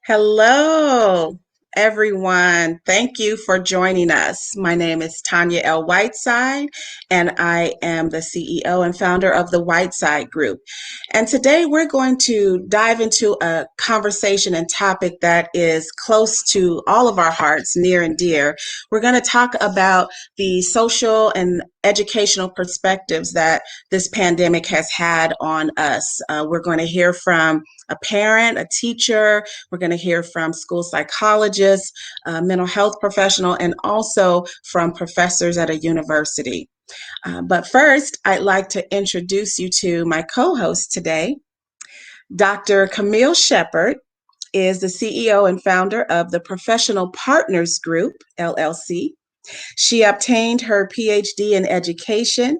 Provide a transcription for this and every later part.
Hello, everyone. Thank you for joining us. My name is Tanya L. Whiteside, and I am the CEO and founder of the Whiteside Group. And today we're going to dive into a conversation and topic that is close to all of our hearts, near and dear. We're going to talk about the social and educational perspectives that this pandemic has had on us. We're going to hear from a parent, a teacher, we're going to hear from school psychologists, mental health professional, and also from professors at a university. But first, I'd like to introduce you to my co-host today. Dr. Camille Shepard is the CEO and founder of the Professional Partners Group, LLC. She obtained her PhD in education,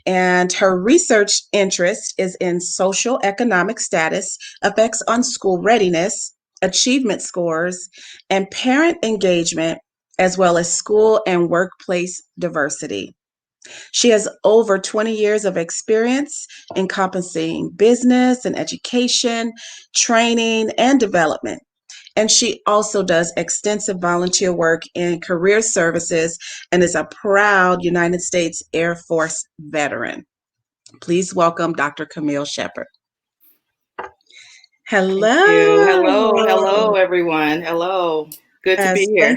and her research interest is in social economic status, effects on school readiness, achievement scores, and parent engagement, as well as school and workplace diversity. She has over 20 years of experience encompassing business and education, training, and development. And she also does extensive volunteer work in career services and is a proud United States Air Force veteran. Please welcome Dr. Camille Shepard. Thank you. Hello. Hello, everyone. Hello. Good to be Yes, thank here. you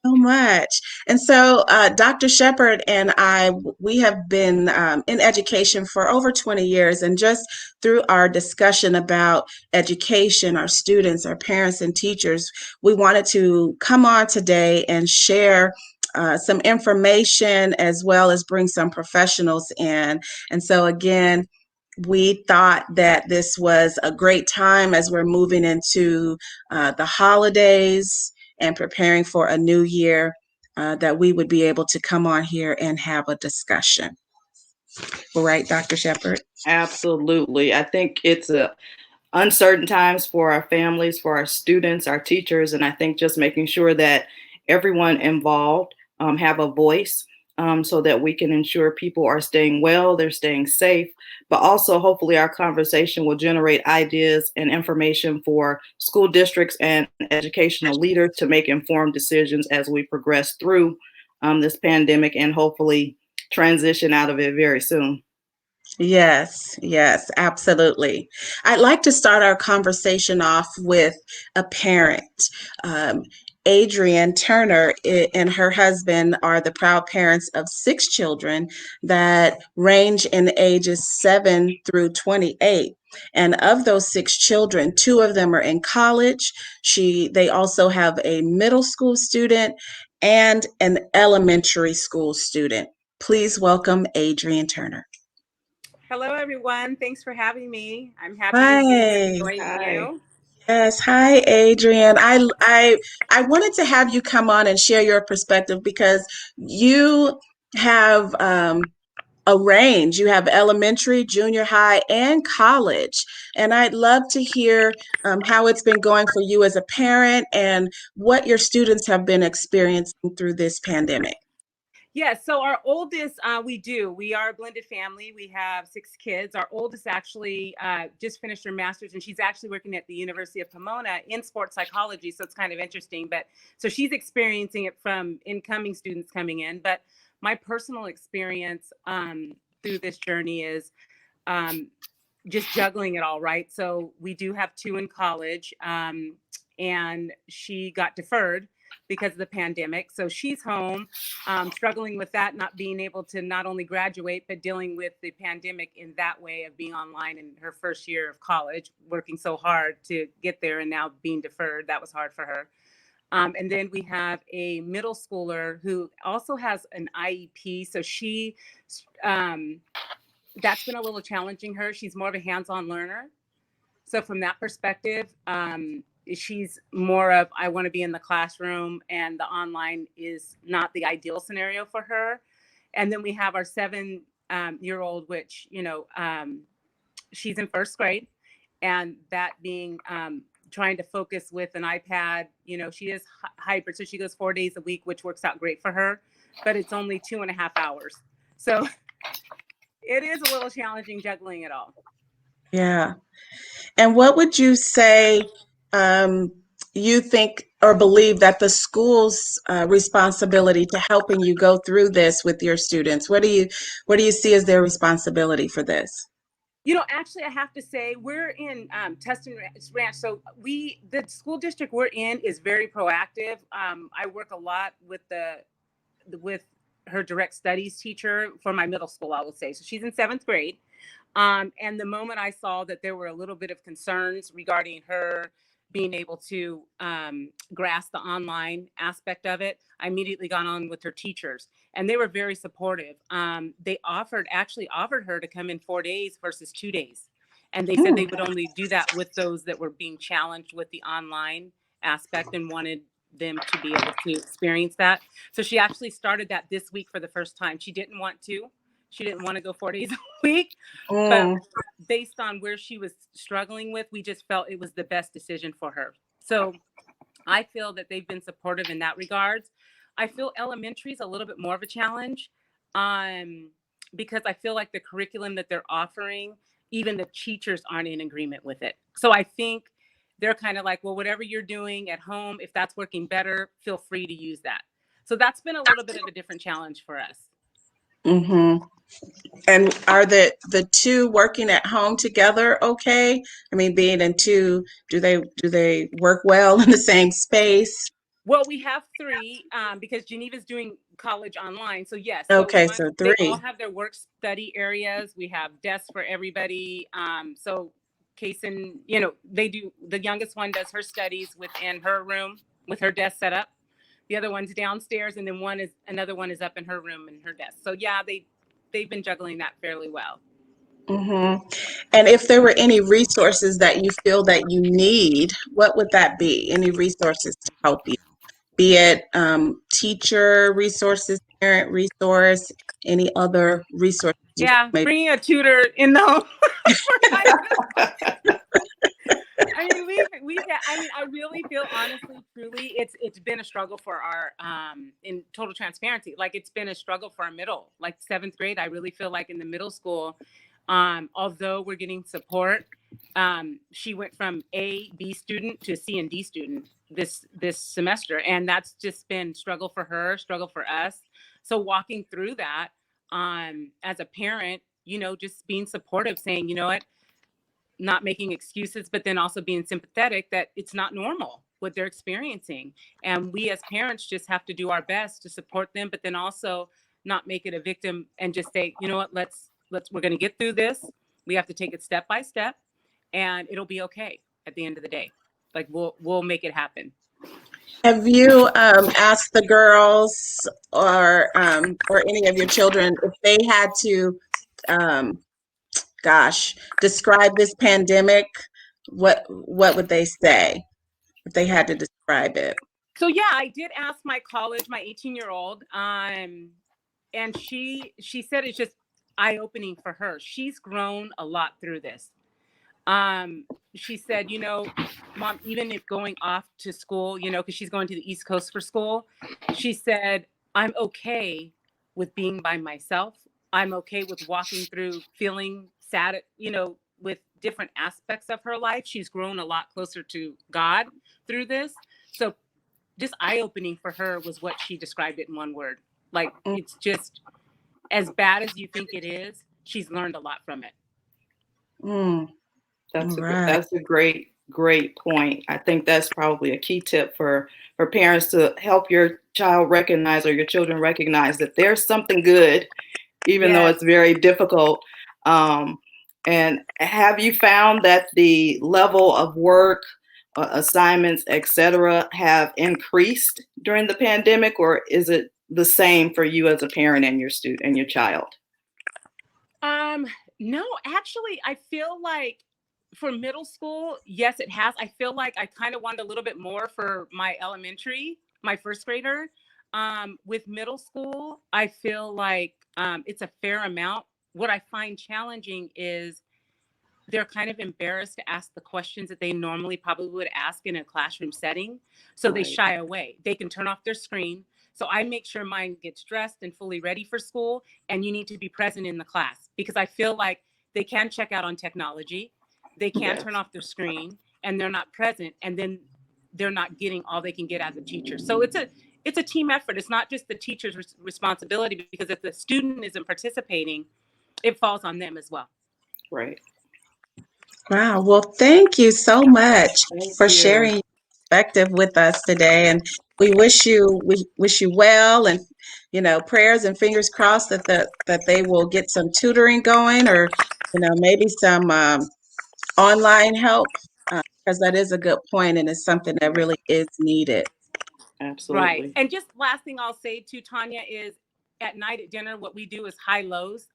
so much. And so, Dr. Shepard and I, we have been in education for over 20 years, and just through our discussion about education, our students, our parents, and teachers, we wanted to come on today and share some information as well as bring some professionals in. And so, again, we thought that this was a great time as we're moving into the holidays and preparing for a new year, that we would be able to come on here and have a discussion. Right, Dr. Shepard? Absolutely. I think it's uncertain times for our families, for our students, our teachers, and I think just making sure that everyone involved have a voice so that we can ensure people are staying well, they're staying safe, but also hopefully our conversation will generate ideas and information for school districts and educational leaders to make informed decisions as we progress through this pandemic and hopefully transition out of it very soon. Yes, yes, absolutely. I'd like to start our conversation off with a parent. Um, Adrienne Turner and her husband are the proud parents of six children that range in ages 7 through 28. And of those six children, two of them are in college. They also have a middle school student and an elementary school student. Please welcome Adrienne Turner. Hello, everyone. Thanks for having me. I'm happy to be here Hi. joining Hi. you. Yes. Hi, Adrian. I wanted to have you come on and share your perspective because you have a range. You have elementary, junior high, and college. And I'd love to hear how it's been going for you as a parent and what your students have been experiencing through this pandemic. Yes, so our oldest, we are a blended family. We have six kids. Our oldest actually just finished her master's, and she's actually working at the University of Pomona in sports psychology. So it's kind of interesting. But so she's experiencing it from incoming students coming in. But my personal experience through this journey is um, just juggling it all, right? So we do have two in college, and she got deferred because of the pandemic. So she's home, struggling with that, not being able to not only graduate, but dealing with the pandemic in that way of being online in her first year of college, working so hard to get there and now being deferred. That was hard for her. And then we have a middle schooler who also has an IEP. So um, that's been a little challenging her. She's more of a hands-on learner. So from that perspective, she's more of, I want to be in the classroom, and the online is not the ideal scenario for her. And then we have our 7 year old, which, she's in first grade, and that being trying to focus with an iPad. She is hybrid, so she goes 4 days a week, which works out great for her, but it's only 2.5 hours. So it is a little challenging juggling it all. Yeah. And what would you say? you think or believe that the school's responsibility to helping you go through this with your students? What do you see as their responsibility for this? Actually, I have to say we're in Tustin Ranch, so the school district we're in is very proactive. I work a lot with with her direct studies teacher for my middle school, I will say. So she's in seventh grade. And the moment I saw that there were a little bit of concerns regarding her being able to grasp the online aspect of it, I immediately got on with her teachers, and they were very supportive. They actually offered her to come in 4 days versus 2 days, and they said Hmm. they would only do that with those that were being challenged with the online aspect and wanted them to be able to experience that. So she actually started that this week for the first time. She didn't want to. She didn't want to go 4 days a week, but Mm. based on where she was struggling with, we just felt it was the best decision for her. So I feel that they've been supportive in that regards. I feel elementary is a little bit more of a challenge, um, because I feel like the curriculum that they're offering, even the teachers aren't in agreement with it. So I think they're kind of like, well, whatever you're doing at home, if that's working better, feel free to use that. So that's been a little bit of a different challenge for us. Hmm. And are the two working at home together okay? I mean, being in two, do they work well in the same space? Well, we have three because Geneva's doing college online. So yes, so Okay, one, so they all three. have their work study areas. We have desks for everybody. So Kason, they do. The youngest one does her studies within her room with her desk set up. The other one's downstairs, and then another one is up in her room and her desk. So yeah, they've been juggling that fairly well. Hmm. And if there were any resources that you feel that you need, what would that be? Any resources to help you? Be it teacher resources, parent resource, any other resources you Yeah, may. bringing a tutor in the home. We're not I mean, I mean, I really feel honestly, truly, it's been a struggle for our, in total transparency. Like it's been a struggle for our middle, like seventh grade. I really feel like in the middle school, although we're getting support, she went from B student to C and D student this semester, and that's just been struggle for her, struggle for us. So walking through that, as a parent, just being supportive, saying, you know what, not making excuses, but then also being sympathetic that it's not normal what they're experiencing. And we as parents just have to do our best to support them, but then also not make it a victim and just say, you know what, we're going to get through this. We have to take it step by step, and it'll be okay at the end of the day. Like we'll make it happen. Have you asked the girls or any of your children if they had to, um, gosh, describe this pandemic? What would they say if they had to describe it? So yeah, I did ask my 18-year-old, and she said it's just eye-opening for her. She's grown a lot through this. Um, she said, Mom, even if going off to school, because she's going to the East Coast for school, she said, I'm okay with being by myself. I'm okay with walking through feeling sad, with different aspects of her life. She's grown a lot closer to God through this. So just eye-opening for her was what she described it in one word. Like it's just as bad as you think it is, she's learned a lot from it. Mm, all right. That's a great point. I think that's probably a key tip for parents to help your child recognize or your children recognize that there's something good, even though Yes. it's very difficult. Um, and have you found that the level of work, assignments, etc., have increased during the pandemic, or is it the same for you as a parent and your student and your child? Um, no, actually, I feel like for middle school, yes, it has. I feel like I kind of wanted a little bit more for my elementary, my first grader. With middle school, I feel like it's a fair amount. What I find challenging is they're kind of embarrassed to ask the questions that they normally probably would ask in a classroom setting. So they Right. shy away. They can turn off their screen. So I make sure mine gets dressed and fully ready for school. And you need to be present in the class because I feel like they can check out on technology. They can Yes. turn off their screen and they're not present. And then they're not getting all they can get as a teacher. So it's a team effort. It's not just the teacher's responsibility, because if the student isn't participating, it falls on them as well. Right. Wow. Well, thank you so much Thank for you. sharing your perspective with us today. And we wish you well, and prayers and fingers crossed that they will get some tutoring going, or maybe some online help, because that is a good point and it's something that really is needed. Right. Absolutely. And just last thing I'll say to Tanya is, at night at dinner, what we do is high lows.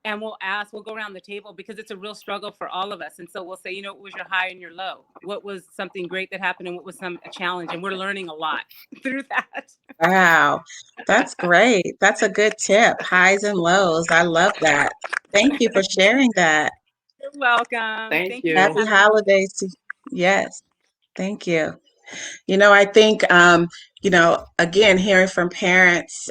And we'll go around the table, because it's a real struggle for all of us. And so we'll say, what was your high and your low? What was something great that happened, and what was a challenge? And we're learning a lot through that. Wow. That's great. That's a good tip. Highs and lows. I love that. Thank you for sharing that. You're welcome. Thank Thank you for you. Happy having me. holidays to Yes. Thank you. I think, again, hearing from parents,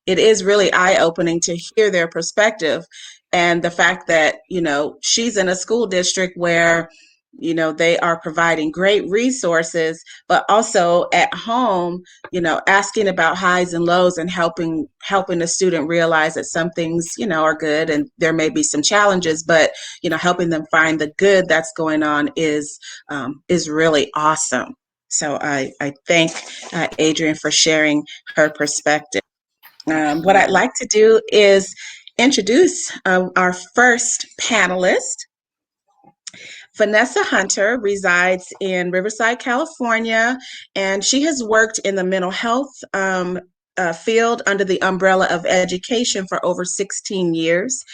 it is really eye-opening to hear their perspective, and the fact that, she's in a school district where, they are providing great resources, but also at home, asking about highs and lows, and helping the student realize that some things, are good, and there may be some challenges, but helping them find the good that's going on is really awesome. So I thank Adrienne for sharing her perspective. What I'd like to do is introduce our first panelist. Vanessa Hunter resides in Riverside, California, and she has worked in the mental health field under the umbrella of education for over 16 years.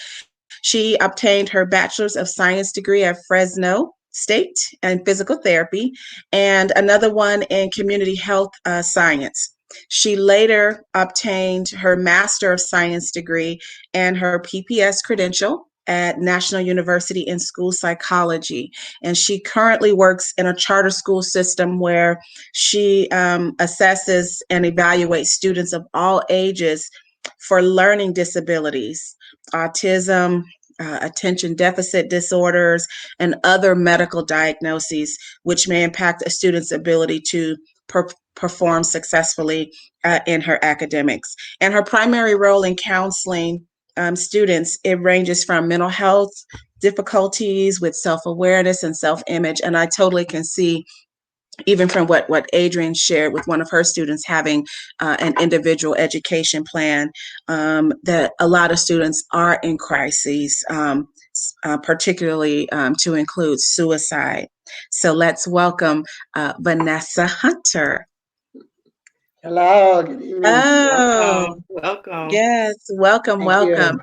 She obtained her Bachelor's of Science degree at Fresno State in physical therapy, and another one in community health science. She later obtained her Master of Science degree and her PPS credential at National University in School Psychology. And she currently works in a charter school system where she assesses and evaluates students of all ages for learning disabilities, autism, attention deficit disorders, and other medical diagnoses, which may impact a student's ability to perform successfully in her academics. And her primary role in counseling students, it ranges from mental health difficulties with self-awareness and self-image. And I totally can see, even from what Adrienne shared with one of her students having an individual education plan, that a lot of students are in crises, particularly to include suicide. So let's welcome Vanessa Hunter. Hello, good evening. Oh, Welcome. Welcome. yes, welcome, Thank you. welcome.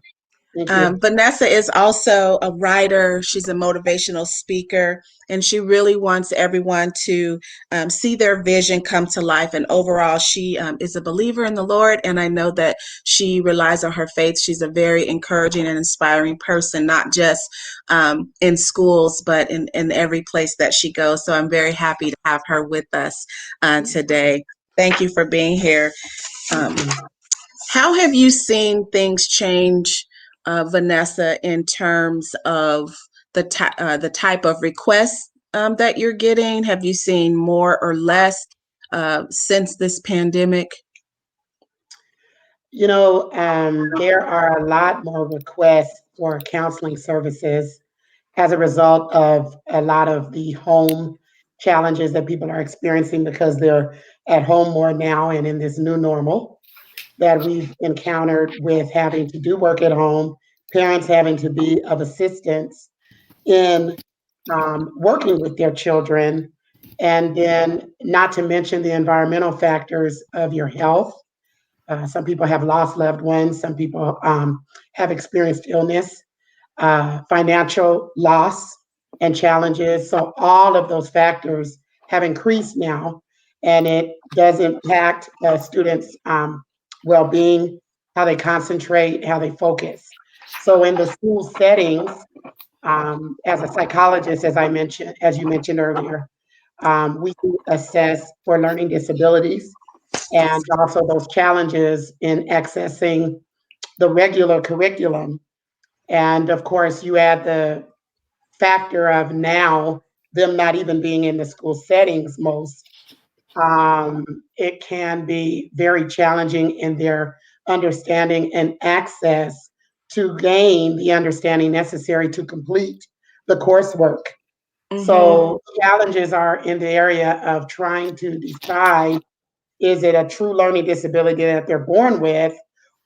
Thank you. Vanessa is also a writer. She's a motivational speaker, and she really wants everyone to see their vision come to life. And overall, she is a believer in the Lord, and I know that she relies on her faith. She's a very encouraging and inspiring person, not just in schools, but in every place that she goes. So I'm very happy to have her with us today. Thank you for being here. Thank Um, you. how have you seen things change, Vanessa, in terms of the type of requests that you're getting? Have you seen more or less since this pandemic? There are a lot more requests for counseling services as a result of a lot of the home challenges that people are experiencing because they're at home more now and in this new normal that we've encountered with having to do work at home, parents having to be of assistance in working with their children, and then not to mention the environmental factors of your health. Some people have lost loved ones, some people have experienced illness, financial loss, and challenges. So, all of those factors have increased now, and it does impact students' well being, how they concentrate, how they focus. So, in the school settings, as a psychologist, as you mentioned earlier, we do assess for learning disabilities and also those challenges in accessing the regular curriculum. And of course, you add the factor of now them not even being in the school settings most, it can be very challenging in their understanding and access to gain the understanding necessary to complete the coursework. Mm-hmm. So challenges are in the area of trying to decide, is it a true learning disability that they're born with,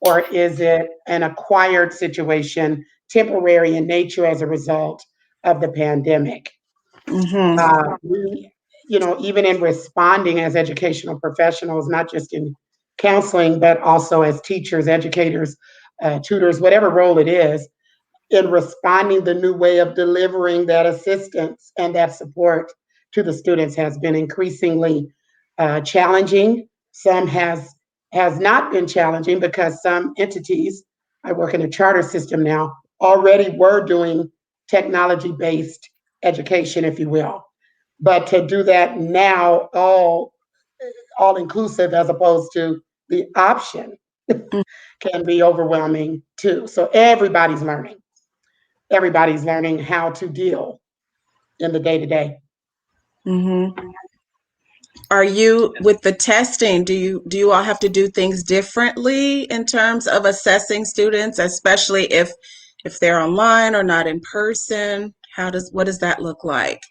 or is it an acquired situation, temporary in nature as a result of the pandemic? Mm-hmm. We, even in responding as educational professionals, not just in counseling, but also as teachers, educators, tutors, whatever role it is, in responding, the new way of delivering that assistance and that support to the students has been increasingly challenging. Some has not been challenging because some entities, I work in a charter system now, already were doing technology based education, if you will. But to do that now, all inclusive as opposed to the option, can be overwhelming too. So everybody's learning how to deal in the day to day. Mm-hmm. Are you with the testing? Do you all have to do things differently in terms of assessing students, especially if they're online or not in person? What does that look like?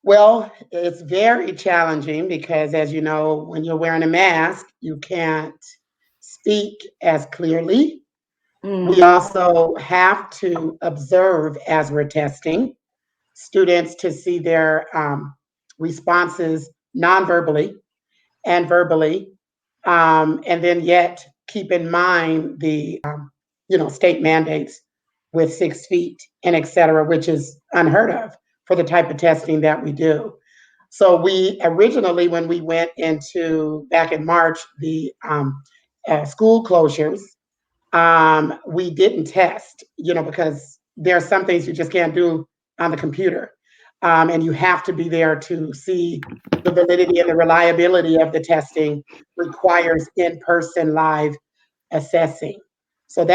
Well, it's very challenging because, as you know, when you're wearing a mask, you can't speak as clearly. We Mm, also have to observe as we're testing students to see their responses non-verbally and verbally, and then yet keep in mind the state mandates with 6 feet and et cetera, which is unheard of for the type of testing that we do. So we originally, when we went into back in March, the school closures, we didn't test, because there are some things you just can't do on the computer. And you have to be there to see the validity and the reliability of the testing requires in-person live assessing. So um,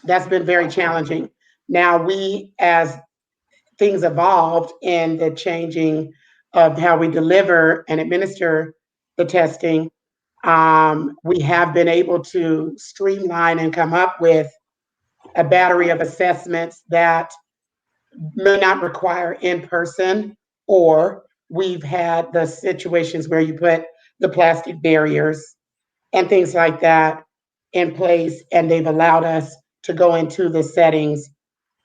that's been very challenging. Now we, as things evolved in the changing of how we deliver and administer the testing, we have been able to streamline and come up with a battery of assessments that may not require in person, or we've had the situations where you put the plastic barriers and things like that in place, and they've allowed us to go into the settings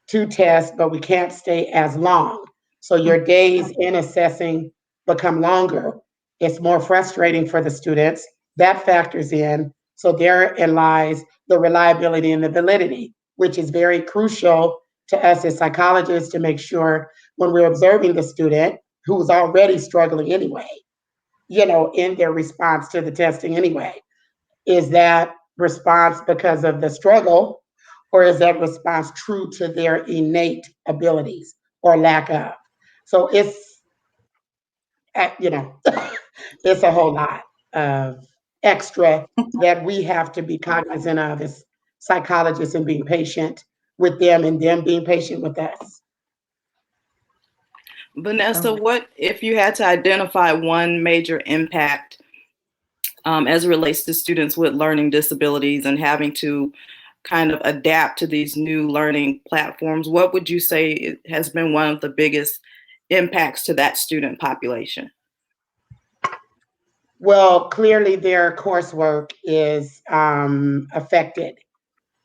to test, but we can't stay as long. So your days in assessing become longer. It's more frustrating for the students. That factors in. So therein lies the reliability and the validity, which is very crucial to us as psychologists to make sure when we're observing the student who's already struggling anyway, in their response to the testing anyway. Is that response because of the struggle, or is that response true to their innate abilities or lack of? So it's, it's a whole lot of extra that we have to be cognizant of as psychologists and being patient with them and them being patient with us. Vanessa, what if you had to identify one major impact as it relates to students with learning disabilities and having to kind of adapt to these new learning platforms? What would you say has been one of the biggest impacts to that student population? Well, clearly their coursework is affected.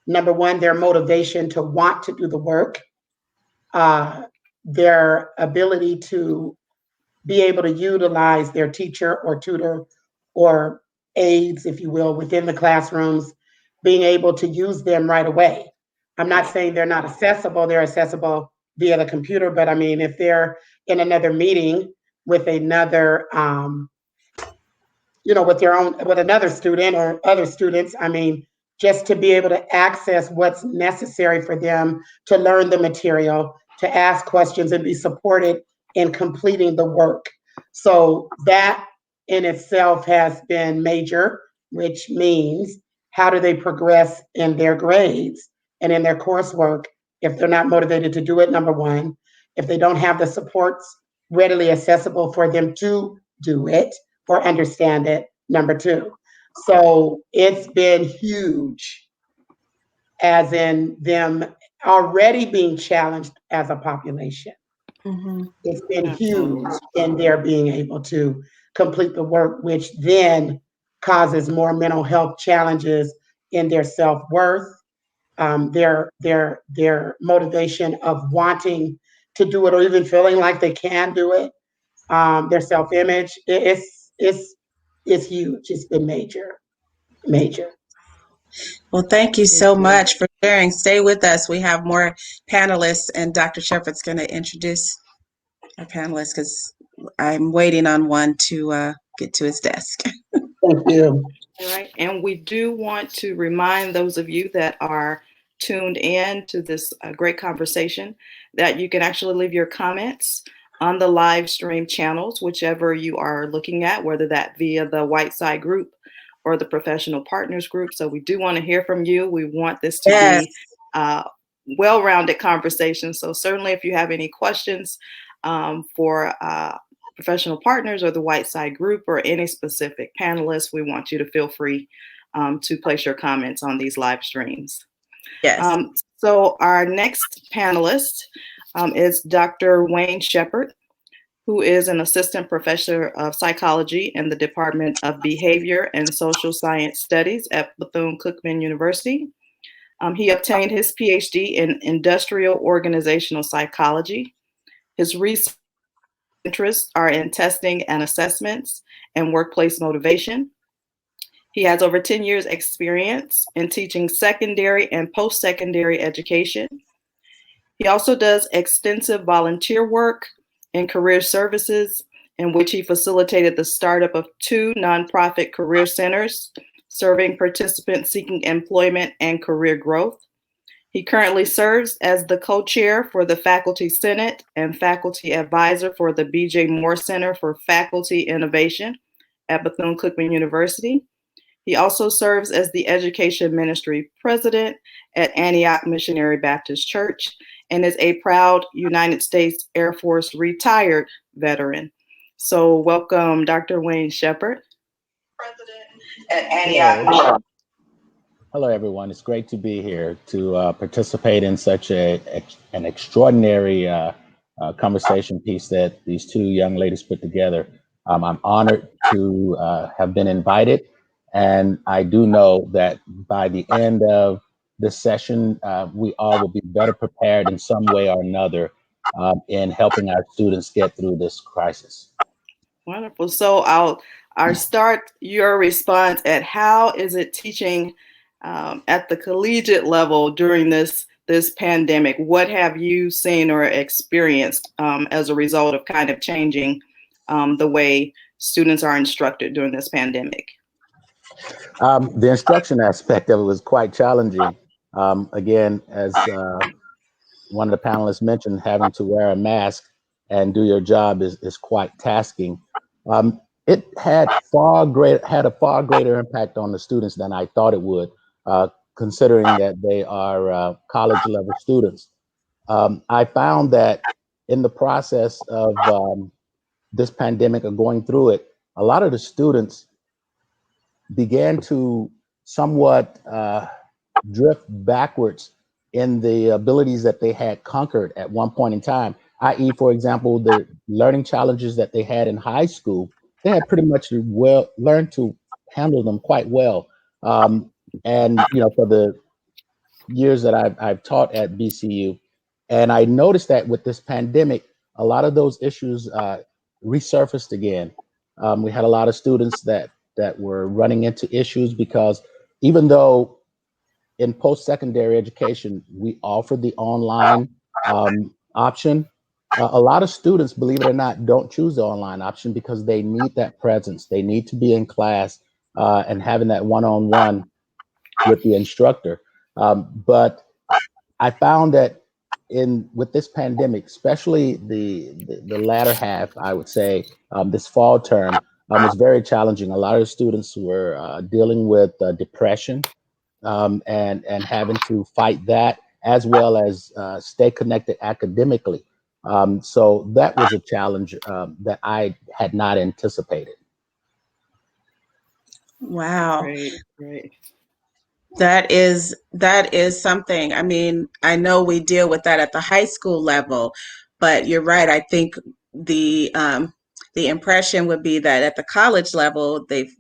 Number one, their motivation to want to do the work, uh, their ability to be able to utilize their teacher or tutor or aides, if you will, within the classrooms, being able to use them right away. I'm not saying they're not accessible, they're accessible via the computer, but I mean, if they're in another meeting with another, with another student or other students, I mean, just to be able to access what's necessary for them to learn the material, to ask questions and be supported in completing the work. So that in itself has been major, which means how do they progress in their grades and in their coursework if they're not motivated to do it, number one, if they don't have the supports readily accessible for them to do it or understand it, number two. So it's been huge, as in them already being challenged as a population. Mm-hmm. It's been huge Absolutely. in their being able to complete the work, which then causes more mental health challenges in their self-worth, their motivation of wanting to do it or even feeling like they can do it, their self-image. It's huge. It's been major, major. Well, thank you It so is. much for sharing. Stay with us. We have more panelists, and Dr. Shepherd's going to introduce our panelists because I'm waiting on one to get to his desk. Thank you. All right. And we do want to remind those of you that are tuned in to this great conversation that you can actually leave your comments on the live stream channels, whichever you are looking at, whether that via the Whiteside group or the professional partners group. So we do want to hear from you. We want this to Yes, be a well-rounded conversation. So certainly if you have any questions for professional partners or the Whiteside group or any specific panelists, we want you to feel free to place your comments on these live streams. yes. So our next panelist is Dr. Wayne Shepherd, who is an assistant professor of psychology in the Department of Behavior and Social Science Studies at Bethune-Cookman University. He obtained his PhD in industrial organizational psychology. His research interests are in testing and assessments and workplace motivation. He has over 10 years experience in teaching secondary and post-secondary education. He also does extensive volunteer work in career services, in which he facilitated the startup of 2 nonprofit career centers serving participants seeking employment and career growth. He currently serves as the co-chair for the Faculty Senate and faculty advisor for the B.J. Moore Center for Faculty Innovation at Bethune-Cookman University. He also serves as the Education Ministry President at Antioch Missionary Baptist Church and is a proud United States Air Force retired veteran. So welcome, Dr. Wayne Shepherd. President at Antioch. Hello. Hello, everyone. It's great to be here to participate in such an extraordinary conversation piece that these 2 young ladies put together. I'm honored to have been invited, and I do know that by the end of this session, we all will be better prepared in some way or another in helping our students get through this crisis. Wonderful. So I'll start your response at how is it teaching at the collegiate level during this pandemic? What have you seen or experienced as a result of kind of changing the way students are instructed during this pandemic? The instruction aspect of it was quite challenging. Again, as one of the panelists mentioned, having to wear a mask and do your job is quite tasking. It had a far greater impact on the students than I thought it would, considering that they are college level students. I found that in the process of this pandemic or going through it, a lot of the students began to somewhat drift backwards in the abilities that they had conquered at one point in time, i.e., for example, the learning challenges that they had in high school, they had pretty much learned to handle them quite well. And for the years that I've taught at BCU, and I noticed that with this pandemic, a lot of those issues resurfaced again. We had a lot of students that were running into issues because even though in post-secondary education, we offer the online option. A lot of students, believe it or not, don't choose the online option because they need that presence. They need to be in class and having that one-on-one with the instructor. But I found that with this pandemic, especially the latter half, I would say this fall term was very challenging. A lot of students were dealing with depression and having to fight that. as well as stay connected academically. So that was a challenge that I had not anticipated. Wow. Great, great. That is something. I mean, I know we deal with that at the high school level, but you're right. I think the impression would be that at the college level, they've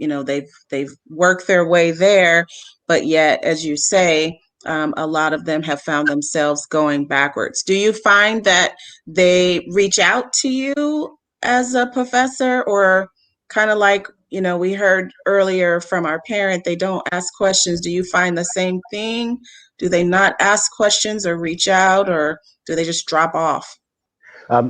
worked their way there, but yet, as you say, a lot of them have found themselves going backwards. Do you find that they reach out to you as a professor, or kind of like, we heard earlier from our parent, they don't ask questions. Do you find the same thing? Do they not ask questions or reach out, or do they just drop off?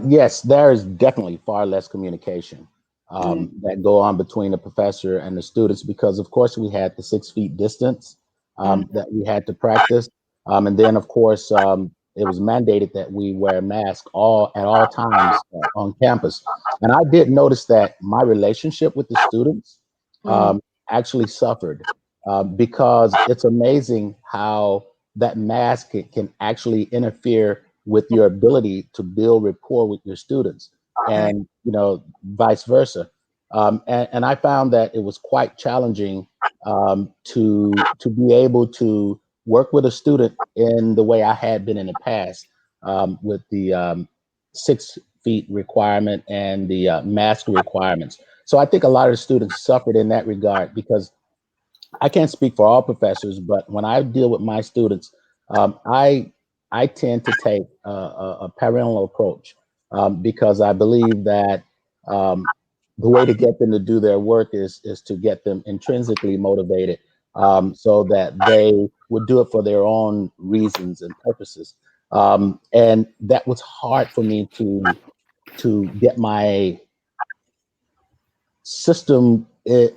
Yes, there is definitely far less communication Mm, that go on between the professor and the students because, of course, we had the 6 feet distance mm, that we had to practice, and then, of course, it was mandated that we wear masks all at all times on campus. And I did notice that my relationship with the students mm. um, actually suffered because it's amazing how that mask can actually interfere with your ability to build rapport with your students Right. and vice versa. And I found that it was quite challenging to be able to work with a student in the way I had been in the past with the 6 feet requirement and the mask requirements. So I think a lot of the students suffered in that regard because I can't speak for all professors, but when I deal with my students, I tend to take a parental approach because I believe that um, the way to get them to do their work is to get them intrinsically motivated, so that they would do it for their own reasons and purposes. And that was hard for me to get my system in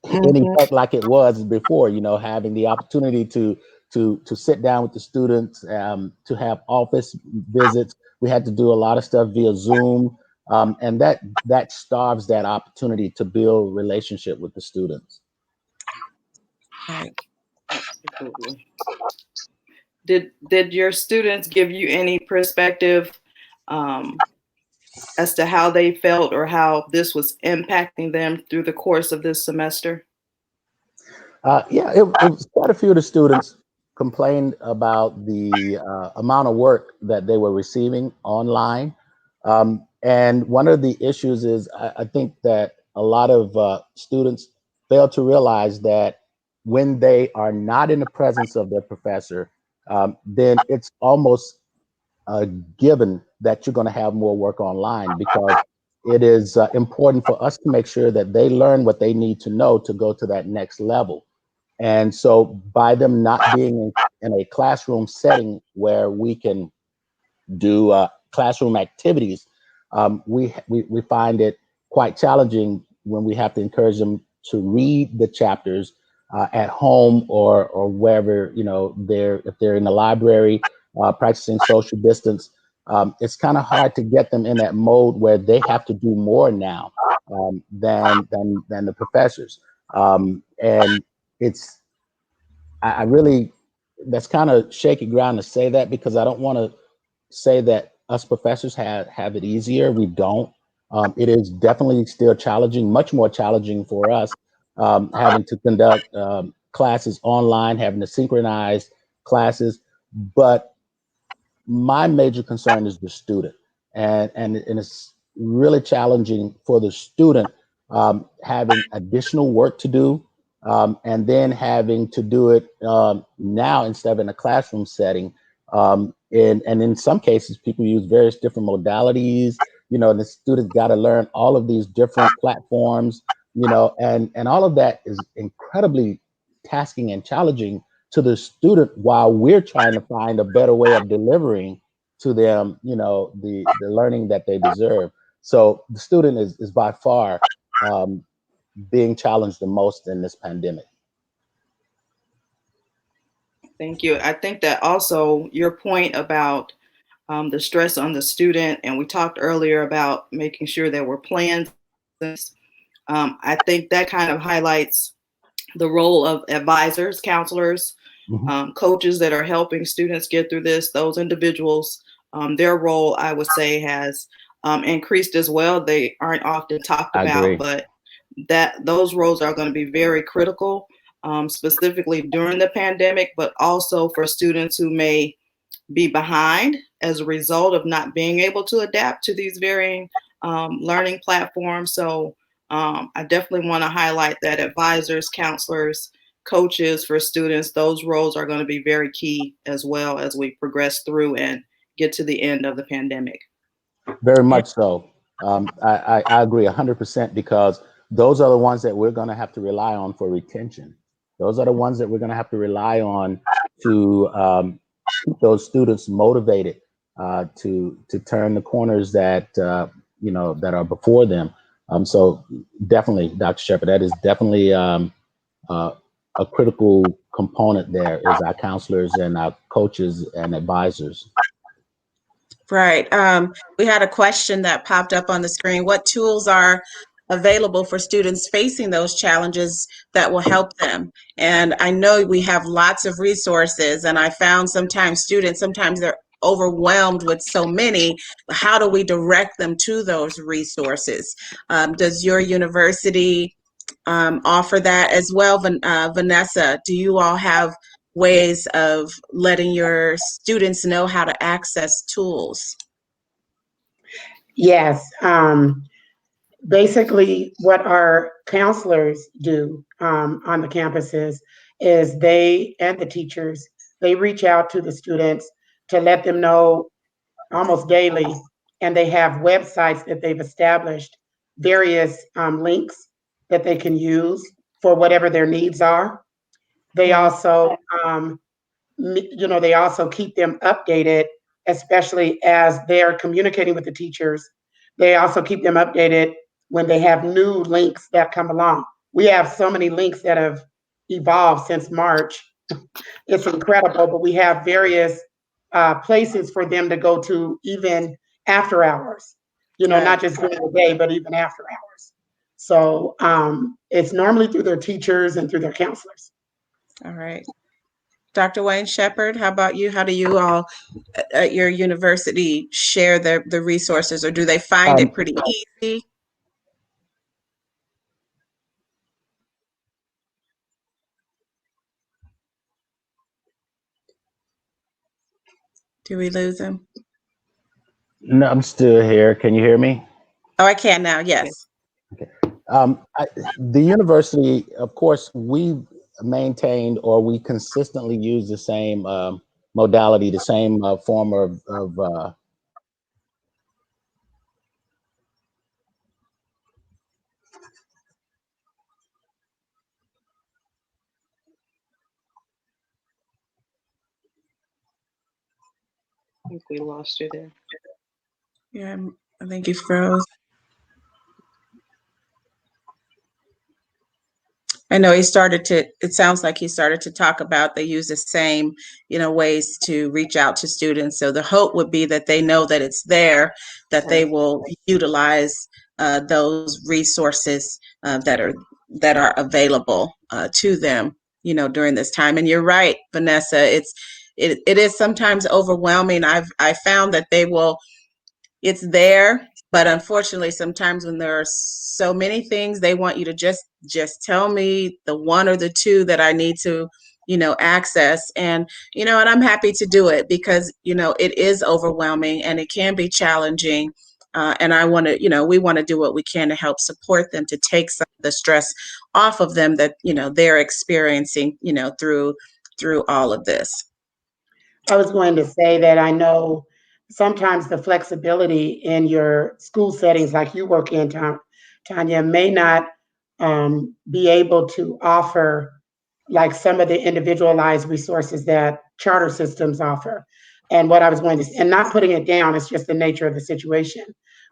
Mhm. effect like it was before, having the opportunity to sit down with the students, to have office visits. We had to do a lot of stuff via Zoom, and that starves that opportunity to build relationship with the students. Right. Absolutely. Did your students give you any perspective um, as to how they felt or how this was impacting them through the course of this semester? Yeah, it was quite a few of the students complained about the amount of work that they were receiving online. And one of the issues is I think that a lot of students fail to realize that when they are not in the presence of their professor, then it's almost a given that you're going to have more work online because it is important for us to make sure that they learn what they need to know to go to that next level. And so, by them not being in a classroom setting where we can do classroom activities, we find it quite challenging when we have to encourage them to read the chapters at home or wherever they're if they're in the library practicing social distance. It's kind of hard to get them in that mode where they have to do more now than the professors, and it's I really that's kind of shaky ground to say that because I don't want to say that us professors have it easier. We don't. It is definitely still challenging, much more challenging for us, having to conduct classes online, having to synchronize classes. But my major concern is the student, and it's really challenging for the student having additional work to do, and then having to do it now instead of in a classroom setting. And in some cases, people use various different modalities. And the students got to learn all of these different platforms. And all of that is incredibly tasking and challenging to the student while we're trying to find a better way of delivering to them, the learning that they deserve. So the student is by far um, being challenged the most in this pandemic. Thank you. I think that also your point about the stress on the student, and we talked earlier about making sure there were plans. I think that kind of highlights the role of advisors, counselors, Mhm. Coaches that are helping students get through this, those individuals, their role, I would say, has increased as well. They aren't often talked I about, agree. but that those roles are going to be very critical, specifically during the pandemic, but also for students who may be behind as a result of not being able to adapt to these varying learning platforms. So I definitely want to highlight that advisors, counselors, coaches for students, those roles are going to be very key as well as we progress through and get to the end of the pandemic. Very much so. I agree 100% because those are the ones that we're going to have to rely on for retention. Those are the ones that we're going to have to rely on to keep those students motivated to turn the corners that that are before them. So definitely, Dr. Shepherd, that is definitely uh, a critical component. There is our counselors and our coaches and advisors. Right. We had a question that popped up on the screen. What tools are available for students facing those challenges that will help them? And I know we have lots of resources, and I found sometimes they're overwhelmed with so many. How do we direct them to those resources? Does your university offer that as well? Vanessa, do you all have ways of letting your students know how to access tools? Yes. Basically, what our counselors do on the campuses is they and the teachers, they reach out to the students to let them know almost daily, and they have websites that they've established, various links that they can use for whatever their needs are. They Mm. also they also keep them updated, especially as they're communicating with the teachers. They also keep them updated when they have new links that come along. We have so many links that have evolved since March. It's incredible, but we have various places for them to go to even after hours, Right. not just during the day, but even after hours. So it's normally through their teachers and through their counselors. All right. Dr. Wayne Shepherd, how about you? How do you all at your university share the resources, or do they find it Um, pretty easy? Do we lose them? no, I'm still here. Can you hear me? Oh, I can now. Yes. Okay. The university, of course, we maintained or we consistently use the same modality, the same form of I think we lost you there. Yeah, I think you froze. I know it sounds like he started to talk about they use the same, ways to reach out to students. So the hope would be that they know that it's there, that they Right. will utilize those resources that are available to them, during this time. And you're right, Vanessa. It is sometimes overwhelming. I found that it's there, but unfortunately sometimes when there are so many things, they want you to just tell me the one or the two that I need to access. And I'm happy to do it because it is overwhelming and it can be challenging. And I want to, we want to do what we can to help support them, to take some of the stress off of them that they're experiencing through all of this. I was going to say that I know sometimes the flexibility in your school settings, like you work in, Tanya, may not be able to offer like some of the individualized resources that charter systems offer. And what I was going to, and not putting it down, it's just the nature of the situation.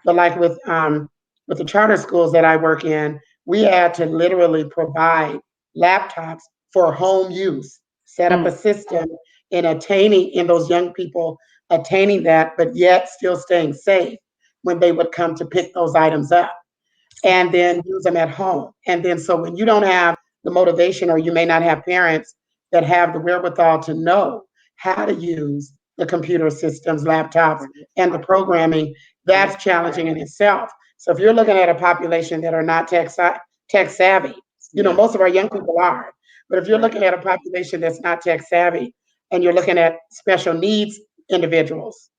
But like with the charter schools that I work in, we had to literally provide laptops for home use, set up a Mm. system in those young people attaining that, but yet still staying safe when they would come to pick those items up and then use them at home. And then so when you don't have the motivation or you may not have parents that have the wherewithal to know how to use the computer systems, laptops, and the programming, that's challenging in itself. So if you're looking at a population that are not tech savvy, Yeah. most of our young people are, but if you're Right. looking at a population that's not tech savvy and you're looking at special needs individuals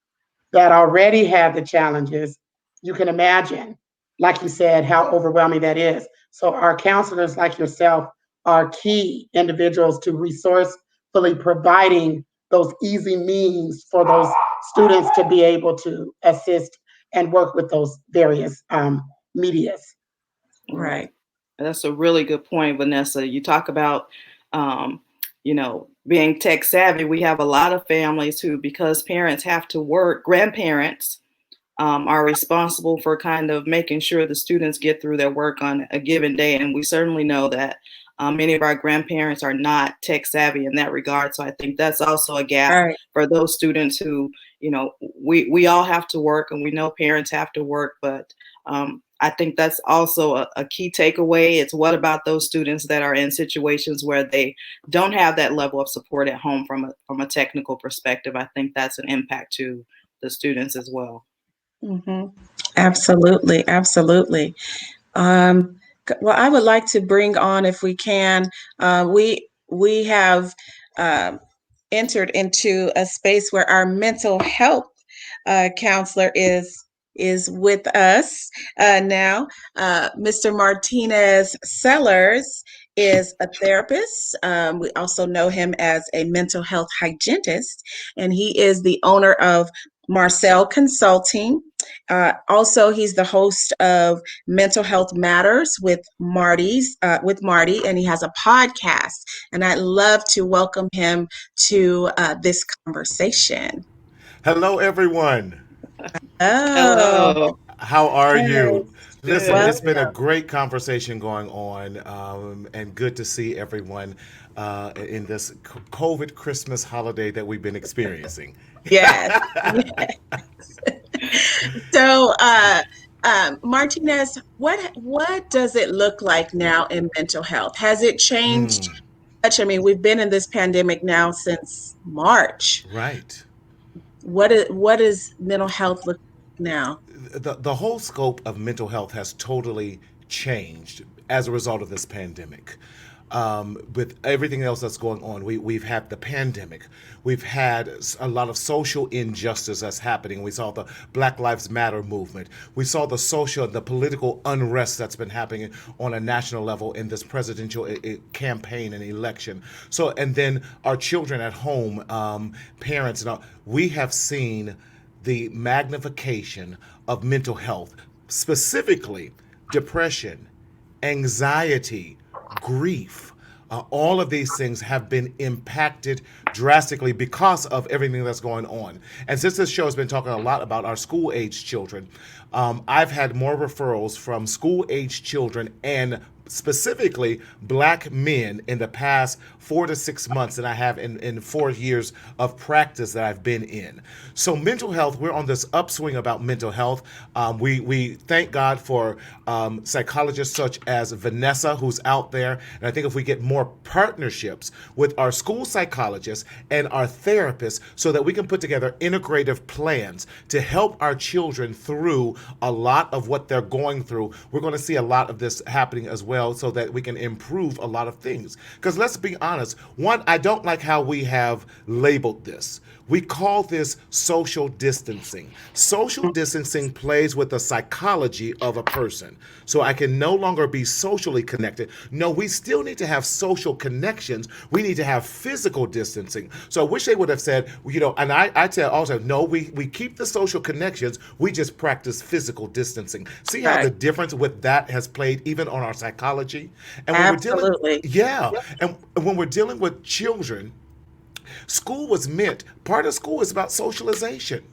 that already have the challenges, you can imagine, like you said, how overwhelming that is. So our counselors like yourself are key individuals to resourcefully providing those easy means for those students to be able to assist and work with those various medias. Right. Right. That's a really good point, Vanessa. You talk about, um, being tech savvy. We have a lot of families who, because parents have to work, grandparents are responsible for kind of making sure the students get through their work on a given day. And we certainly know that many of our grandparents are not tech savvy in that regard. So I think that's also a gap Right. for those students who, we all have to work, and we know parents have to work, but I think that's also a key takeaway. It's what about those students that are in situations where they don't have that level of support at home from a technical perspective. I think that's an impact to the students as well. Hmm. Absolutely. Absolutely. Um, well, I would like to bring on, if we can, we have um, entered into a space where our mental health counselor is with us now. Mr. Martinez Sellers is a therapist. We also know him as a mental health hygienist, and he is the owner of Marcel Consulting. Also, he's the host of Mental Health Matters with Marty, and he has a podcast. And I'd love to welcome him to this conversation. Hello, everyone. Oh, Hello. How are you? yes. Listen, Good. Well, it's been a great conversation going on, and good to see everyone in this COVID Christmas holiday that we've been experiencing. yes. So, Martinez, what does it look like now in mental health? Has it changed much? I mean, we've been in this pandemic now since March. Right. What is mental health look like now? The whole scope of mental health has totally changed as a result of this pandemic. With everything else that's going on, we've had the pandemic. We've had a lot of social injustice that's happening. We saw the Black Lives Matter movement. We saw the social, the political unrest that's been happening on a national level in this presidential campaign and election. So, and then our children at home, parents, and all, we have seen the magnification of mental health, specifically depression, anxiety, grief. All of these things have been impacted drastically because of everything that's going on. And since this show has been talking a lot about our school age children, I've had more referrals from school age children and specifically Black men in the past 4 to 6 months than I have in 4 years of practice that I've been in. So mental health, we're on this upswing about mental health. We thank God for psychologists such as Vanessa, who's out there. And I think if we get more partnerships with our school psychologists and our therapists so that we can put together integrative plans to help our children through a lot of what they're going through, we're going to see a lot of this happening as well so that we can improve a lot of things. Because let's be honest, one, I don't like how we have labeled this. We call this social distancing. Social distancing plays with the psychology of a person. So I can no longer be socially connected. No, we still need to have social connections. We need to have physical distancing. So I wish they would have said, and I tell also, no, we keep the social connections. We just practice physical distancing. See how the Right. difference with that has played even on our psychology? And when we're dealing, Absolutely. yeah, and when we're dealing with children, school was meant, part of school is about socialization.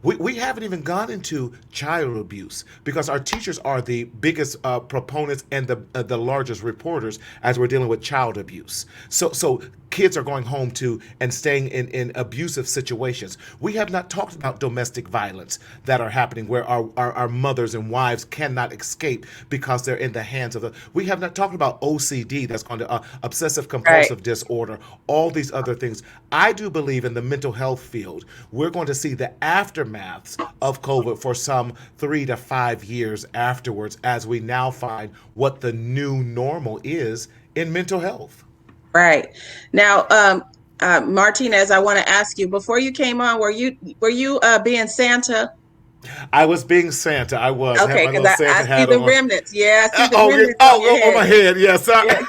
We haven't even gone into child abuse because our teachers are the biggest proponents and the largest reporters as we're dealing with child abuse. So kids are going home to and staying in abusive situations. We have not talked about domestic violence that are happening where our mothers and wives cannot escape because they're in the hands of the. We have not talked about OCD that's going to obsessive Right. compulsive disorder, all these other things. I do believe in the mental health field, we're going to see the aftermaths of COVID for some 3 to 5 years afterwards as we now find what the new normal is in mental health. Right. Now, Martinez, I want to ask you, before you came on, were you being Santa? I was being Santa. I was. I had Okay, my because little I Santa see hat the on. remnants. Yeah, I see the Oh, yeah. remnants on your Oh, on head. my head. Yes. Yeah,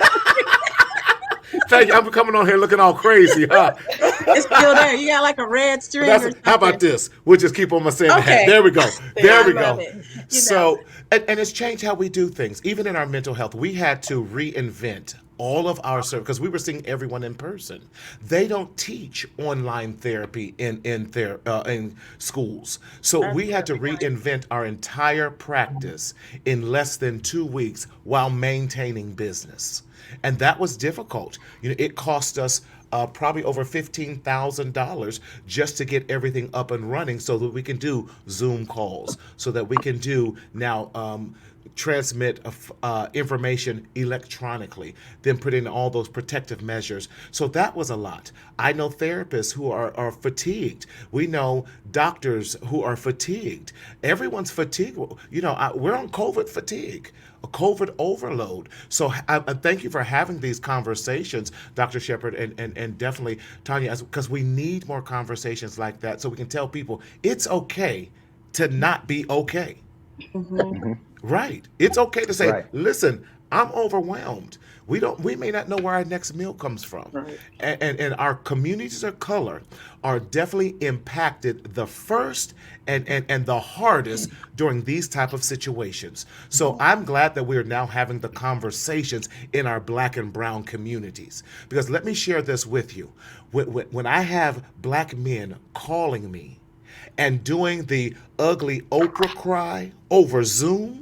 Thank you. I'm coming on here looking all crazy, huh? it's still there. You got like a red But string that's or how something. about this? We'll just keep on my Santa hat. Okay, There we go. yeah, There I we love go. it. You know, So, and it's changed how we do things. Even in our mental health, we had to reinvent all of our service because we were seeing everyone in person. They don't teach online therapy in schools, so that's we a had to good point. reinvent our entire practice in less than 2 weeks while maintaining business, and that was difficult. It cost us probably over $15,000 just to get everything up and running so that we can do Zoom calls, so that we can do now transmit information electronically, then put in all those protective measures. So that was a lot. I know therapists who are fatigued. We know doctors who are fatigued. Everyone's fatigued. We're on COVID fatigue, a COVID overload. So I thank you for having these conversations, Dr. Shepard, and definitely Tanya, because we need more conversations like that so we can tell people it's okay to not be okay. Hmm. Hmm. Right. It's okay to say, Right. listen, I'm overwhelmed. We may not know where our next meal comes from. Right. And our communities of color are definitely impacted the first and the hardest during these type of situations. So I'm glad that we're now having the conversations in our black and brown communities. Because let me share this with you. When I have black men calling me and doing the ugly Oprah cry over Zoom,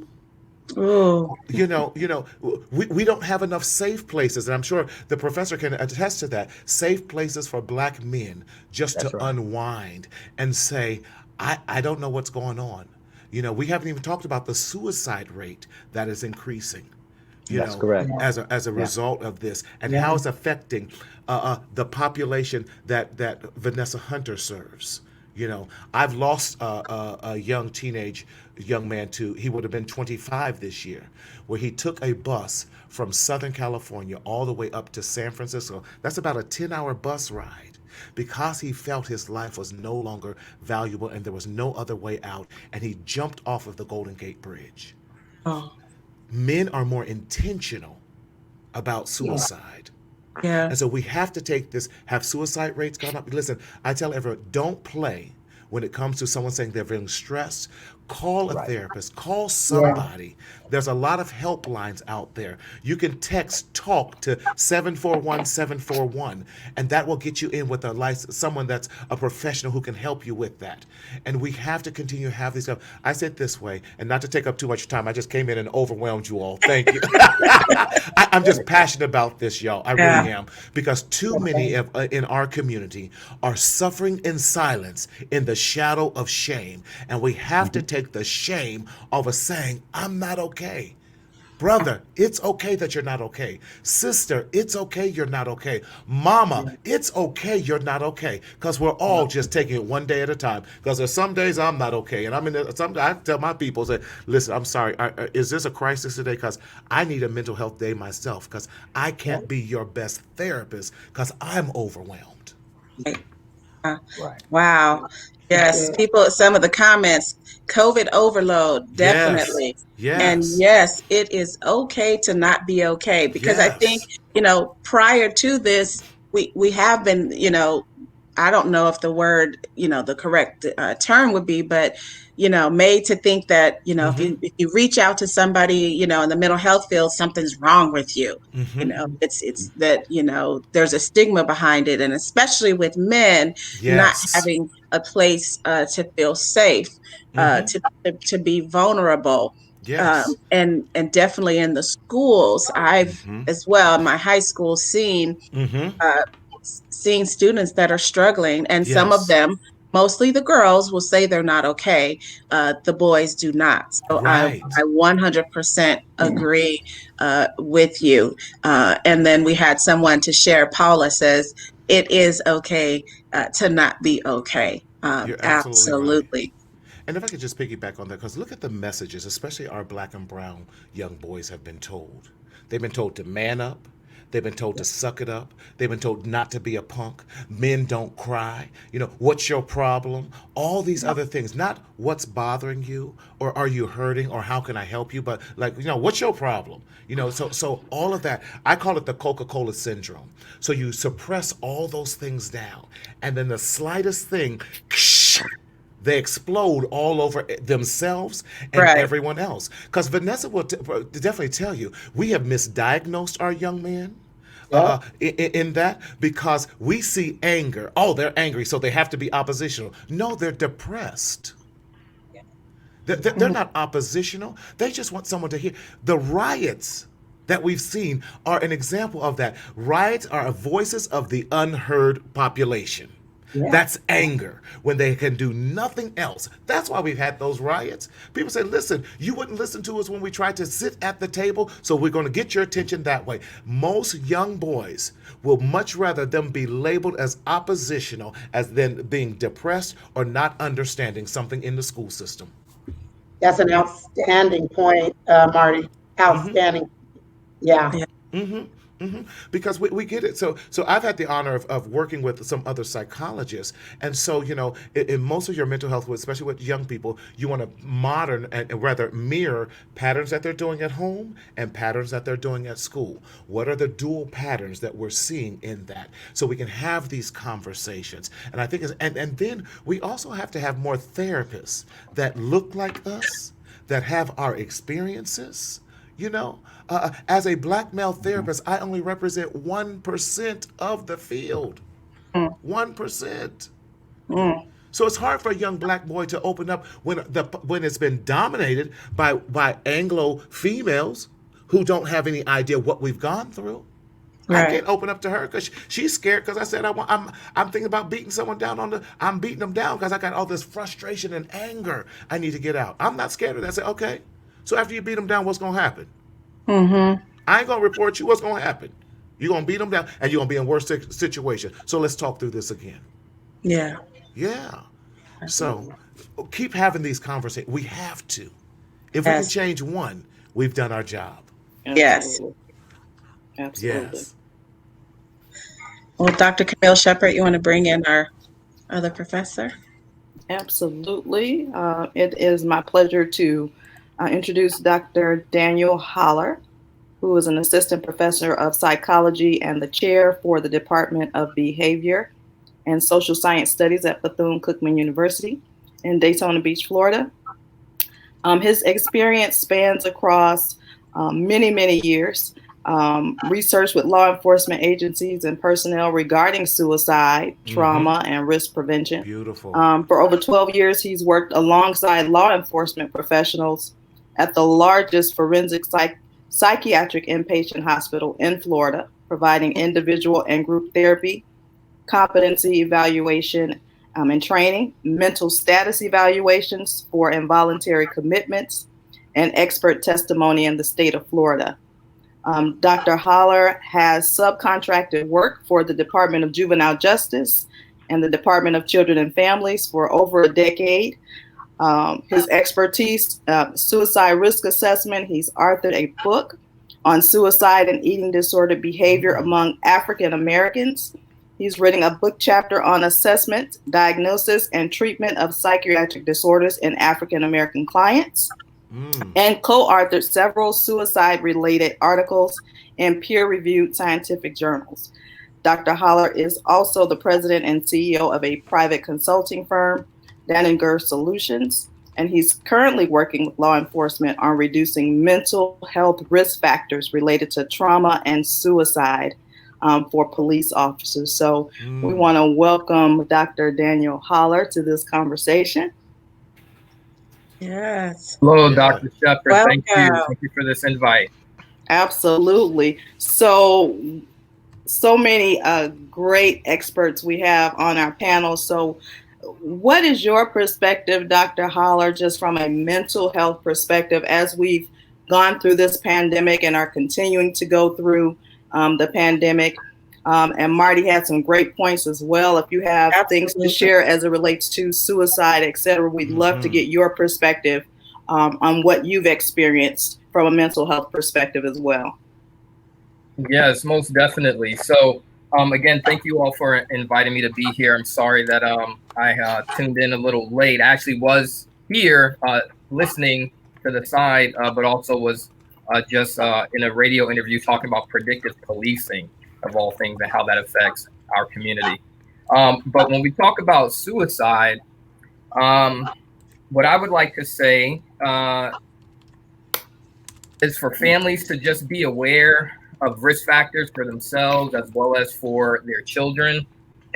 Ooh, we don't have enough safe places, and I'm sure the professor can attest to that. Safe places for black men just That's to right. unwind and say, I don't know what's going on. We haven't even talked about the suicide rate that is increasing, That's correct. as a Yeah. result of this, and Yeah. how it's affecting the population that Vanessa Hunter serves. I've lost a young man to, he would have been 25 this year, where he took a bus from Southern California all the way up to San Francisco. That's about a 10-hour bus ride because he felt his life was no longer valuable and there was no other way out, and he jumped off of the Golden Gate Bridge. oh, Men are more intentional about Yeah. suicide. yeah. And so we have to take this. Have suicide rates gone up? Listen, I tell everyone, don't play when it comes to someone saying they're feeling stressed. Call a Right. therapist, call Yeah. somebody. There's a lot of helplines out there. You can text talk to 741-741, and that will get you in with someone that's a professional who can help you with that. And we have to continue to have these. I said this way, and not to take up too much time, I just came in and overwhelmed you all. Thank you. I'm just passionate about this, y'all. I Yeah. really am. Because too many in our community are suffering in silence in the shadow of shame. And we have to take the shame of us saying, I'm not okay. Brother, it's okay that you're not okay. Sister, it's okay you're not okay. Mama, it's okay you're not okay. Because we're all just taking it one day at a time. Because there's some days I'm not okay. And I tell my people, say, listen, I'm sorry. Is this a crisis today? Because I need a mental health day myself. Because I can't be your best therapist because I'm overwhelmed. Right. Uh, Right. wow. That's Yes, good. people, some of the comments, COVID overload, Yes. definitely. And Yes. yes, it is okay to not be okay because I think, Yes. prior to this, we have been, I don't know if the word, the correct term would be, but made to think that if Mm-hmm. you reach out to somebody, in the mental health field, something's wrong with you. Mm-hmm. It's that there's a stigma behind it, and especially with men not Yes. having a place to feel safe, Mm-hmm. to be vulnerable, Yes. and definitely in the schools, I've Mm-hmm. as well in my high school seen Mm-hmm. seeing students that are struggling, and some of Yes. them, mostly the girls, will say they're not okay. The boys do not. So I Right. 100% agree with you. And then we had someone to share. Paula says it is okay to not be okay. You're absolutely right. Absolutely. And if I could just piggyback on that, because look at the messages, especially our black and brown young boys have been told. They've been told to man up. They've been told to suck it up. They've been told not to be a punk. Men don't cry. What's your problem? All these other things, not what's bothering you or are you hurting or how can I help you, but like, what's your problem? So all of that, I call it the Coca-Cola syndrome. So you suppress all those things down, and then the slightest thing, they explode all over themselves and Right. everyone else. Because Vanessa will definitely tell you, we have misdiagnosed our young men Yeah. in that, because we see anger. Oh, they're angry, so they have to be oppositional. No, they're depressed. They're Mhm. not oppositional. They just want someone to hear. The riots that we've seen are an example of that. Riots are voices of the unheard population. Yeah. That's anger when they can do nothing else. That's why we've had those riots. People say, listen, you wouldn't listen to us when we tried to sit at the table, so we're going to get your attention that way. Most young boys will much rather them be labeled as oppositional as than being depressed or not understanding something in the school system. That's an outstanding point, Marty. Outstanding. Yeah. Yeah. Because we get it. So I've had the honor of working with some other psychologists, and so in most of your mental health, especially with young people, you want to modern and rather mirror patterns that they're doing at home and patterns that they're doing at school. What are the dual patterns that we're seeing in that, so we can have these conversations? And I think and then we also have to have more therapists that look like us, that have our experiences. As a black male therapist, I only represent 1% of the field. Mm, 1%. mm, So it's hard for a young black boy to open up when it's been dominated by Anglo females who don't have any idea what we've gone through. I right. can't open up to her because she's scared, because I said I'm thinking about beating someone down I'm beating them down because I got all this frustration and anger I need to get out. I'm not scared of that. I say, okay, so after you beat them down, what's gonna happen? Mm-hmm. I ain't gonna report you. What's gonna happen? You're gonna beat them down, and you're gonna be in worse situation. So let's talk through this again. Yeah. Yeah. So Absolutely. keep having these conversations. We have to. If we can Yes. change one, we've done our job. Yes. Absolutely. Absolutely. Yes. Well, Dr. Camille Shepard, you want to bring in our other professor? Absolutely. It is my pleasure to introduce Dr. Daniel Holler, who is an assistant professor of psychology and the chair for the Department of Behavior and Social Science Studies at Bethune-Cookman University in Daytona Beach, Florida. His experience spans across many, many years. Research with law enforcement agencies and personnel regarding suicide, Mm-hmm. trauma, and risk prevention. Beautiful. For over 12 years, he's worked alongside law enforcement professionals at the largest forensic psychiatric inpatient hospital in Florida, providing individual and group therapy, competency evaluation and training, mental status evaluations for involuntary commitments, and expert testimony in the state of Florida. Dr. Holler has subcontracted work for the Department of Juvenile Justice and the Department of Children and Families for over a decade. His expertise, suicide risk assessment. He's authored a book on suicide and eating disorder behavior among African Americans. He's written a book chapter on assessment, diagnosis, and treatment of psychiatric disorders in African American clients, Mm. and co-authored several suicide-related articles in peer-reviewed scientific journals. Dr. Holler is also the president and CEO of a private consulting firm, Daninger Solutions, and he's currently working with law enforcement on reducing mental health risk factors related to trauma and suicide for police officers. So we Mm. want to welcome Dr. Daniel Holler to this conversation. Yes. Hello, Yeah. Dr. Shepard. Thank you. Welcome. Thank you for this invite. Absolutely. So so many great experts we have on our panel. So, what is your perspective, Dr. Holler, just from a mental health perspective, as we've gone through this pandemic and are continuing to go through the pandemic? And Marty had some great points as well. If you have things to share as it relates to suicide, et cetera, we'd love to get your perspective on what you've experienced from a mental health perspective as well. Yes, most definitely. So, again, thank you all for inviting me to be here. I'm sorry that I tuned in a little late. I actually was here listening to the side, but also was just in a radio interview talking about predictive policing of all things and how that affects our community. But when we talk about suicide, what I would like to say is for families to just be aware of risk factors for themselves as well as for their children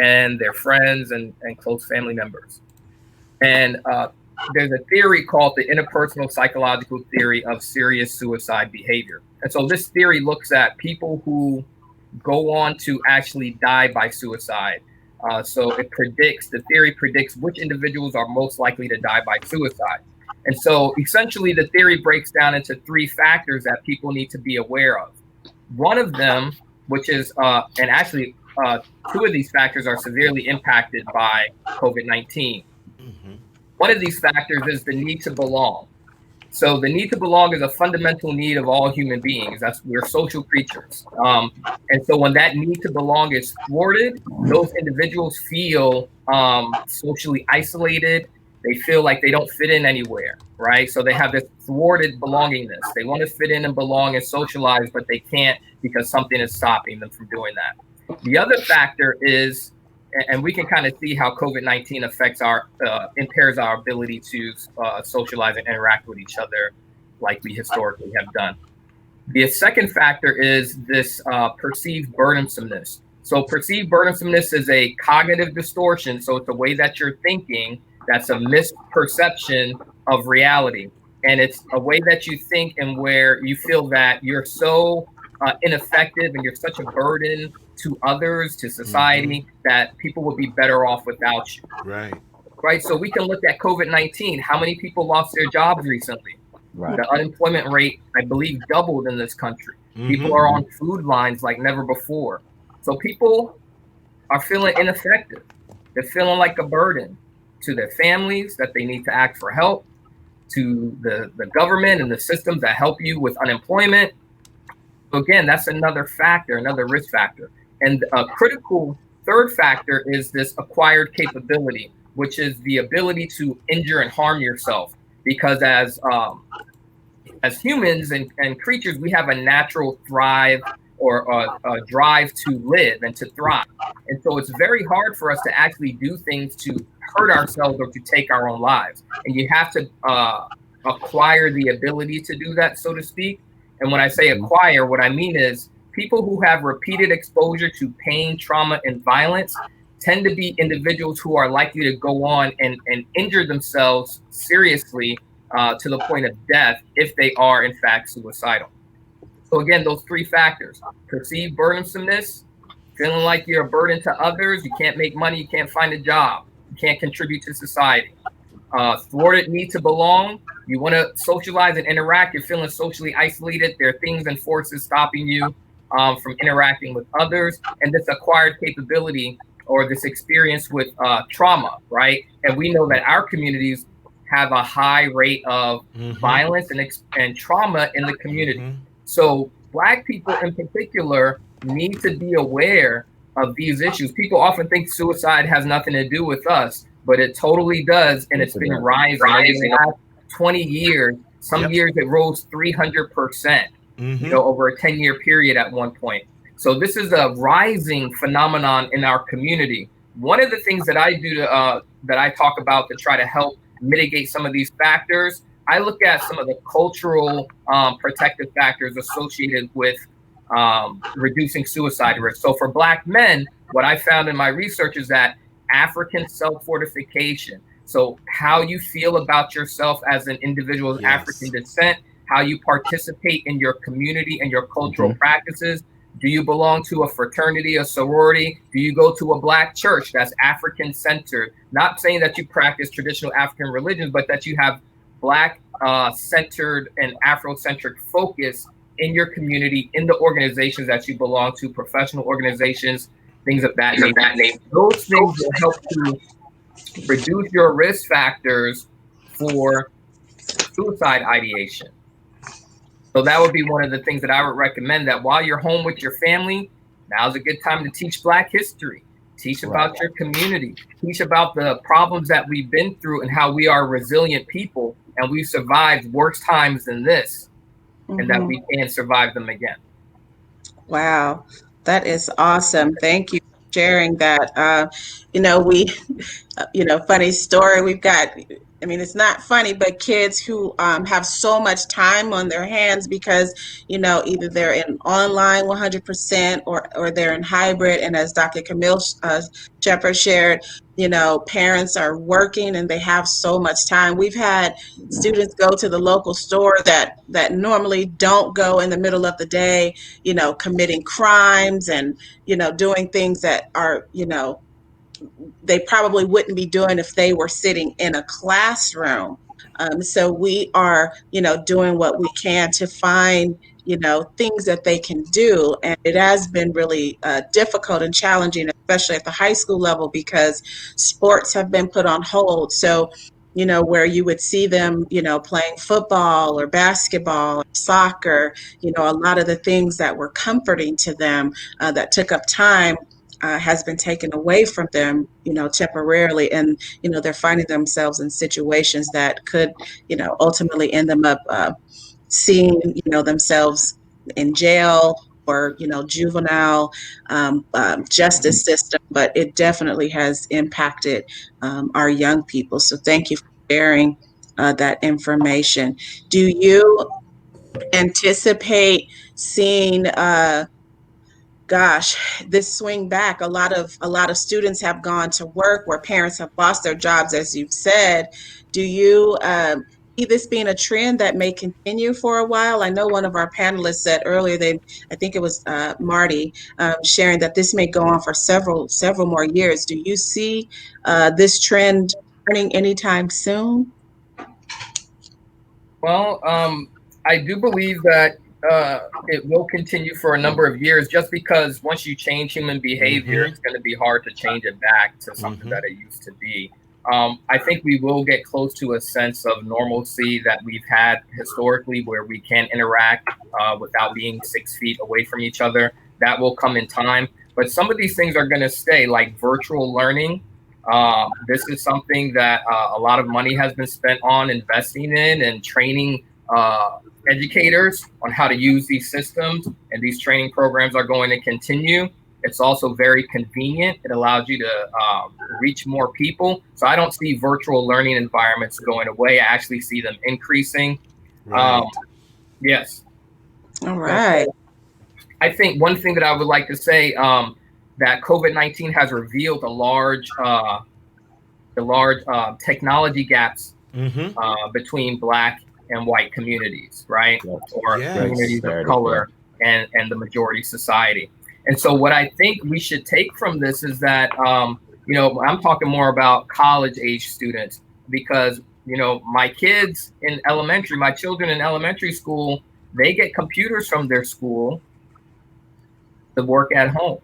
and their friends and close family members. And there's a theory called the interpersonal psychological theory of serious suicide behavior. And so this theory looks at people who go on to actually die by suicide. So the theory predicts which individuals are most likely to die by suicide. And so essentially the theory breaks down into 3 factors that people need to be aware of. One of them, which is, and actually 2 of these factors are severely impacted by COVID-19. Mm-hmm. One of these factors is the need to belong. So the need to belong is a fundamental need of all human beings. We're social creatures. And so when that need to belong is thwarted, those individuals feel socially isolated. They feel like they don't fit in anywhere, right? So they have this thwarted belongingness. They want to fit in and belong and socialize, but they can't because something is stopping them from doing that. The other factor is, and we can kind of see how COVID-19 affects impairs our ability to socialize and interact with each other like we historically have done. The second factor is this perceived burdensomeness. So perceived burdensomeness is a cognitive distortion. So it's the way that you're thinking that's a misperception of reality. And it's a way that you think and where you feel that you're so ineffective and you're such a burden to others, to society, that people would be better off without you. Right. So we can look at COVID-19. How many people lost their jobs recently? Right. The unemployment rate, I believe, doubled in this country. People are on food lines like never before. So people are feeling ineffective. They're feeling like a burden to their families, that they need to ask for help, to the government and the systems that help you with unemployment. So again, that's another factor, another risk factor. And a critical third factor is this acquired capability, which is the ability to injure and harm yourself. Because as humans and creatures, we have a natural drive or a drive to live and to thrive. And so it's very hard for us to actually do things to hurt ourselves or to take our own lives. And you have to acquire the ability to do that, so to speak. And when I say acquire, what I mean is people who have repeated exposure to pain, trauma, and violence tend to be individuals who are likely to go on and injure themselves seriously to the point of death if they are in fact suicidal. So again, those 3 factors: perceived burdensomeness, feeling like you're a burden to others, you can't make money, you can't find a job, you can't contribute to society. Thwarted need to belong, you want to socialize and interact, you're feeling socially isolated, there are things and forces stopping you from interacting with others, and this acquired capability or this experience with trauma, right? And we know that our communities have a high rate of violence and trauma in the community. So Black people in particular need to be aware of these issues. People often think suicide has nothing to do with us, but it totally does. And it's been rising over the last 20 years. Some years it rose 300%, over a 10-year period at one point. So this is a rising phenomenon in our community. One of the things that I do that I talk about to try to help mitigate some of these factors, I look at some of the cultural protective factors associated with reducing suicide risk. So for Black men, what I found in my research is that African self-fortification, so how you feel about yourself as an individual of African descent, how you participate in your community and your cultural practices, Do you belong to a fraternity, a sorority? Do you go to a Black church that's African centered? Not saying that you practice traditional African religions, but that you have Black centered and Afrocentric focus in your community, in the organizations that you belong to, professional organizations, things of that nature. Those things will help to reduce your risk factors for suicide ideation. So that would be one of the things that I would recommend, that while you're home with your family, now's a good time to teach Black history, teach about your community, teach about the problems that we've been through and how we are resilient people and we've survived worse times than this, and that we can survive them again. Wow, that is awesome. Thank you for sharing that. Funny story. We've got, I mean, it's not funny, but kids who have so much time on their hands because, either they're in online 100% or they're in hybrid. And as Dr. Camille Shepard shared, parents are working and they have so much time. We've had students go to the local store that normally don't go in the middle of the day, committing crimes and, doing things that are, they probably wouldn't be doing if they were sitting in a classroom. So we are, doing what we can to find, things that they can do. And it has been really difficult and challenging, especially at the high school level, because sports have been put on hold. So, where you would see them, playing football or basketball or soccer, a lot of the things that were comforting to them that took up time has been taken away from them, temporarily. And, they're finding themselves in situations that could, ultimately end them up seeing, themselves in jail or, juvenile justice system. But it definitely has impacted our young people. So thank you for sharing that information. Do you anticipate seeing this swing back? A lot of students have gone to work where parents have lost their jobs, as you've said. Do you see this being a trend that may continue for a while? I know one of our panelists said earlier, I think it was Marty, sharing that this may go on for several more years. Do you see this trend turning anytime soon? Well, I do believe that it will continue for a number of years, just because once you change human behavior, it's going to be hard to change it back to something that it used to be. I think we will get close to a sense of normalcy that we've had historically, where we can interact without being 6 feet away from each other. That will come in time. But some of these things are going to stay, like virtual learning. This is something that a lot of money has been spent on investing in and training educators on how to use these systems, and these training programs are going to continue. It's also very convenient. It allows you to reach more people. So I don't see virtual learning environments going away. I actually see them increasing. Right. Yes. All right. I think one thing that I would like to say, that COVID-19 has revealed the large technology gaps between Black and white communities, right? Or communities of color and the majority society. And so what I think we should take from this is that, I'm talking more about college age students, because, my kids in elementary, my children in elementary school, they get computers from their school to work at home.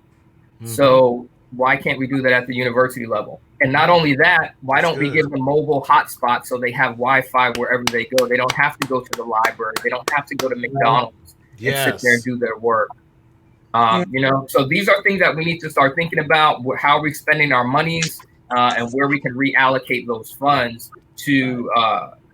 So why can't we do that at the university level? And not only that, why don't we give them mobile hotspots so they have Wi-Fi wherever they go? They don't have to go to the library. They don't have to go to McDonald's and sit there and do their work. So these are things that we need to start thinking about, how we're spending our monies and where we can reallocate those funds to,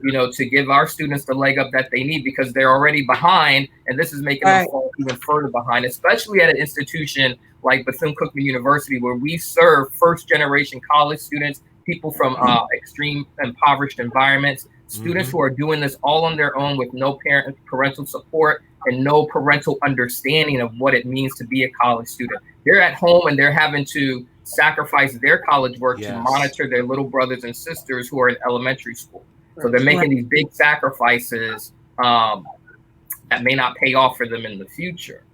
to give our students the leg up that they need, because they're already behind, and this is making them fall even further behind, especially at an institution like Bethune-Cookman University, where we serve first-generation college students, people from extreme impoverished environments, students who are doing this all on their own with no parental support and no parental understanding of what it means to be a college student. They're at home and they're having to sacrifice their college work to monitor their little brothers and sisters who are in elementary school. So they're making these big sacrifices that may not pay off for them in the future,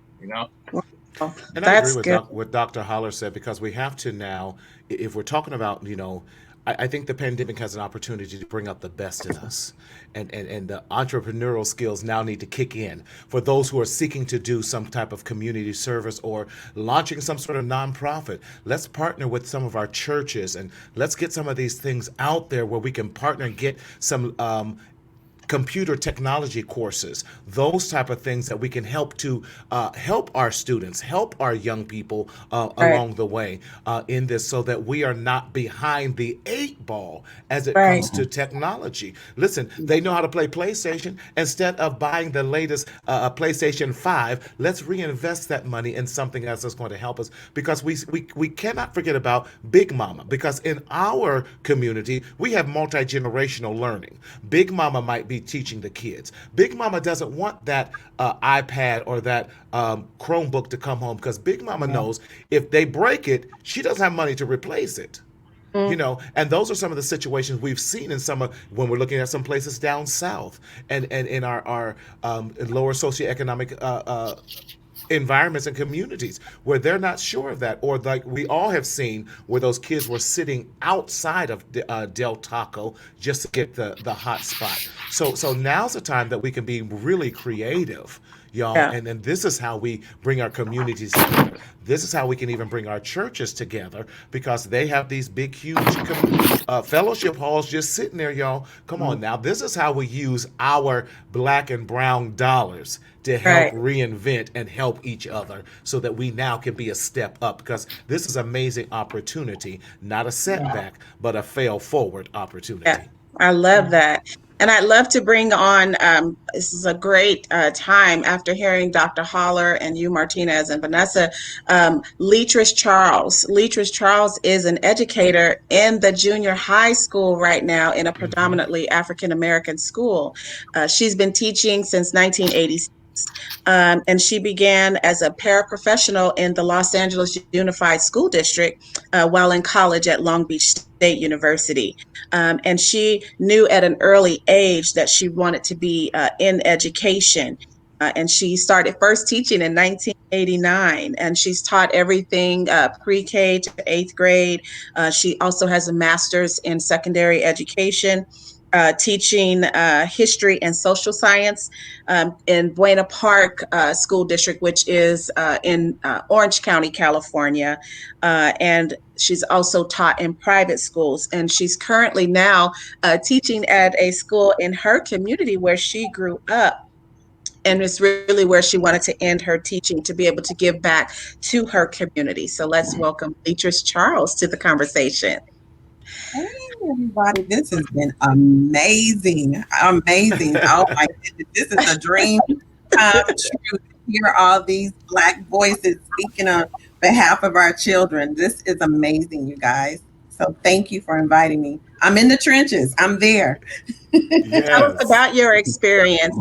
Oh, And I agree that's with good. what Dr. Holler said, because we have to now, if we're talking about, I think the pandemic has an opportunity to bring out the best in us. And the entrepreneurial skills now need to kick in for those who are seeking to do some type of community service or launching some sort of nonprofit. Let's partner with some of our churches and let's get some of these things out there where we can partner and get some computer technology courses, those type of things that we can help to help our students, help our young people Right, along the way in this, so that we are not behind the eight ball as it right, comes to technology. Listen, they know how to play PlayStation. Instead of buying the latest PlayStation 5, let's reinvest that money in something else that's going to help us, because we cannot forget about Big Mama, because in our community we have multi-generational learning. Big Mama might be teaching the kids. Big Mama doesn't want that iPad or that Chromebook to come home, because Big Mama Yeah. knows if they break it, she doesn't have money to replace it. mm, And those are some of the situations we've seen in some of, when we're looking at some places down south and in our lower socioeconomic environments and communities where they're not sure of that, or like we all have seen where those kids were sitting outside of Del Taco just to get the hot spot. So now's the time that we can be really creative, y'all, yeah, and this is how we bring our communities together. This is how we can even bring our churches together, because they have these big huge fellowship halls just sitting there, y'all. Come on now, this is how we use our black and brown dollars to help right. reinvent and help each other, so that we now can be a step up, because this is amazing opportunity, not a setback, but a fail forward Yeah, opportunity. I love that. And I'd love to bring on, this is a great time after hearing Dr. Holler and you, Martinez and Vanessa, Leatrice Charles. Leatrice Charles is an educator in the junior high school right now in a predominantly African American school. She's been teaching since 1986. And she began as a paraprofessional in the Los Angeles Unified School District while in college at Long Beach State University. And she knew at an early age that she wanted to be in education. And she started first teaching in 1989, and she's taught everything pre-K to eighth grade. She also has a master's in secondary education, teaching history and social science in Buena Park School District, which is in Orange County, California. And she's also taught in private schools. And she's currently now teaching at a school in her community where she grew up. And it's really where she wanted to end her teaching to be able to give back to her community. So let's welcome Beatrice Charles to the conversation. Hey everybody, this has been amazing. Amazing. Oh my goodness, this is a dream come true to hear all these Black voices speaking on behalf of our children. This is amazing, you guys. So thank you for inviting me. I'm in the trenches. I'm there. Tell us Yes. about your experience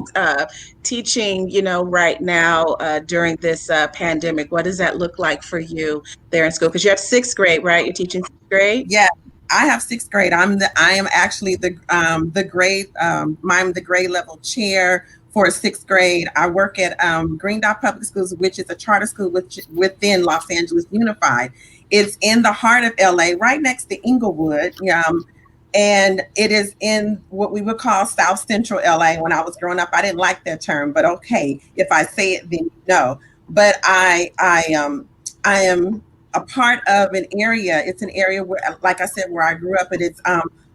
teaching, right now during this pandemic. What does that look like for you there in school? Because you have sixth grade, right? You're teaching sixth grade? Yeah, I have sixth grade. I am actually I'm the grade level chair for sixth grade. I work at Green Dot Public Schools, which is a charter school within Los Angeles Unified. It's in the heart of LA, right next to Inglewood. And it is in what we would call South Central LA. When I was growing up, I didn't like that term, but okay, if I say it, then you know. But I am a part of an area. It's an area where, like I said, where I grew up, and it's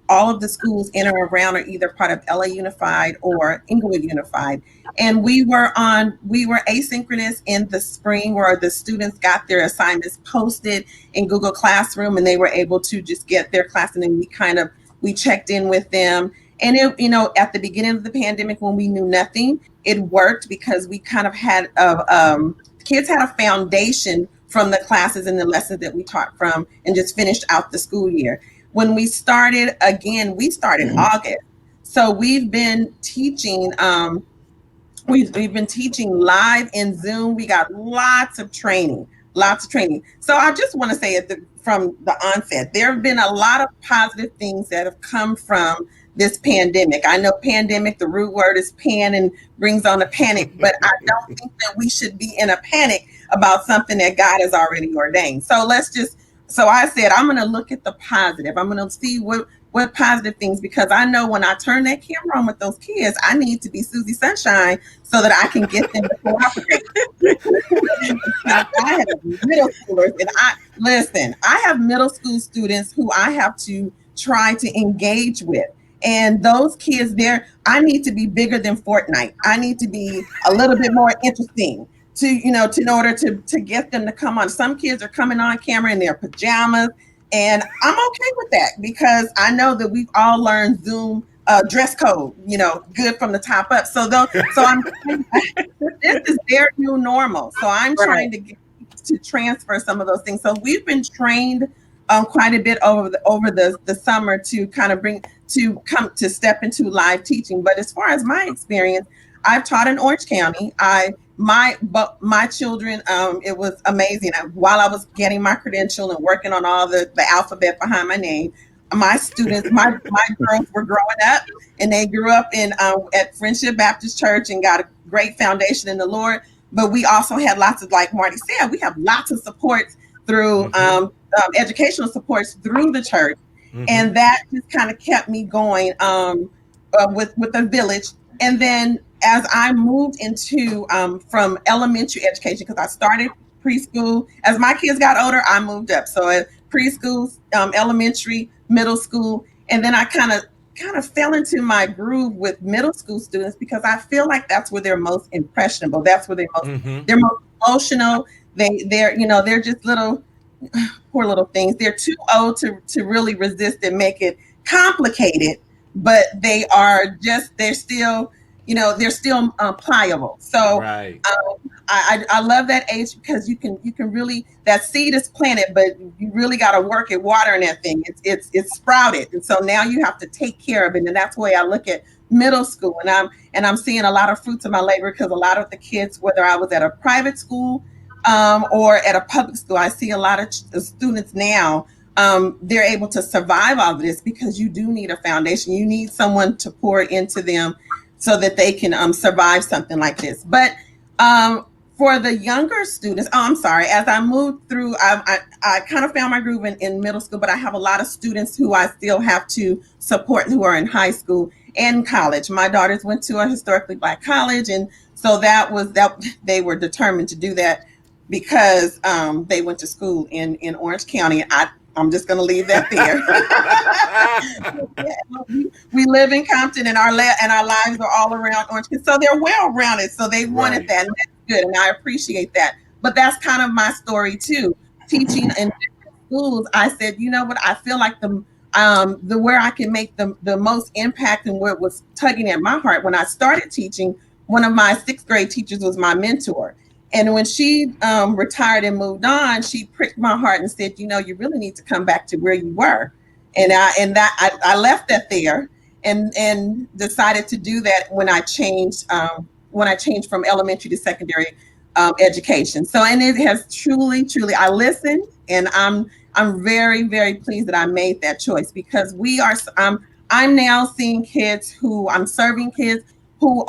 all of the schools in or around are either part of LA Unified or Inglewood Unified. And we were asynchronous in the spring, where the students got their assignments posted in Google Classroom, and they were able to just get their class, and then we checked in with them. And at the beginning of the pandemic, when we knew nothing, it worked because we kind of had kids had a foundation from the classes and the lessons that we taught from, and just finished out the school year. When we started again, we started August. So we've been teaching we've been teaching live in Zoom. We got lots of training. So I just want to say from the onset, there have been a lot of positive things that have come from this pandemic. I know pandemic, the root word is pan and brings on a panic, but I don't think that we should be in a panic about something that God has already ordained. So I said, I'm going to look at the positive. I'm going to see what positive things, because I know when I turn that camera on with those kids, I need to be Susie Sunshine so that I can get them to cooperate. Because I have middle schoolers, and I have middle school students who I have to try to engage with. And those kids there, I need to be bigger than Fortnite. I need to be a little bit more interesting in order to get them to come on. Some kids are coming on camera in their pajamas, and I'm okay with that because I know that we've all learned Zoom dress code, good from the top up. So this is their new normal. So I'm trying to get to transfer some of those things. So we've been trained quite a bit over the summer to kind of come to step into live teaching. But as far as my experience, I've taught in Orange County. My children, it was amazing. While I was getting my credential and working on all the alphabet behind my name, my students, my girls were growing up, and they grew up in at Friendship Baptist Church and got a great foundation in the Lord. But we also had lots of, like Marty said, we have lots of supports through educational supports through the church, and that just kind of kept me going with the village. And then as I moved into from elementary education, because I started preschool, as my kids got older, I moved up. So at preschool, elementary, middle school, and then I kind of fell into my groove with middle school students because I feel like that's where they're most impressionable. That's where they're most emotional. They're just little poor little things. They're too old to really resist and make it complicated, but they're still pliable. So Right. I love that age because you can really, that seed is planted, but you really got to work at watering that thing. It's sprouted, and so now you have to take care of it, and that's the way I look at middle school. And I'm seeing a lot of fruits of my labor because a lot of the kids, whether I was at a private school or at a public school, I see a lot of students now. They're able to survive all of this because you do need a foundation. You need someone to pour into them so that they can survive something like this. But for the younger students, I'm sorry, as I moved through, I kind of found my groove in middle school, but I have a lot of students who I still have to support who are in high school and college. My daughters went to a historically Black college, and so that they were determined to do that because they went to school in Orange County. I'm just going to leave that there. We live in Compton, and our lives are all around Orange. So they're well rounded. So they wanted that, and that's good, and I appreciate that. But that's kind of my story too. Teaching in different schools, I said, you know what? I feel like the where I can make the most impact and where it was tugging at my heart when I started teaching. One of my sixth grade teachers was my mentor. And when she retired and moved on, she pricked my heart and said, you really need to come back to where you were. And I left that there and decided to do that when I changed from elementary to secondary education. So, and it has truly, I listened, and I'm very, very pleased that I made that choice because I'm now seeing kids I'm serving kids who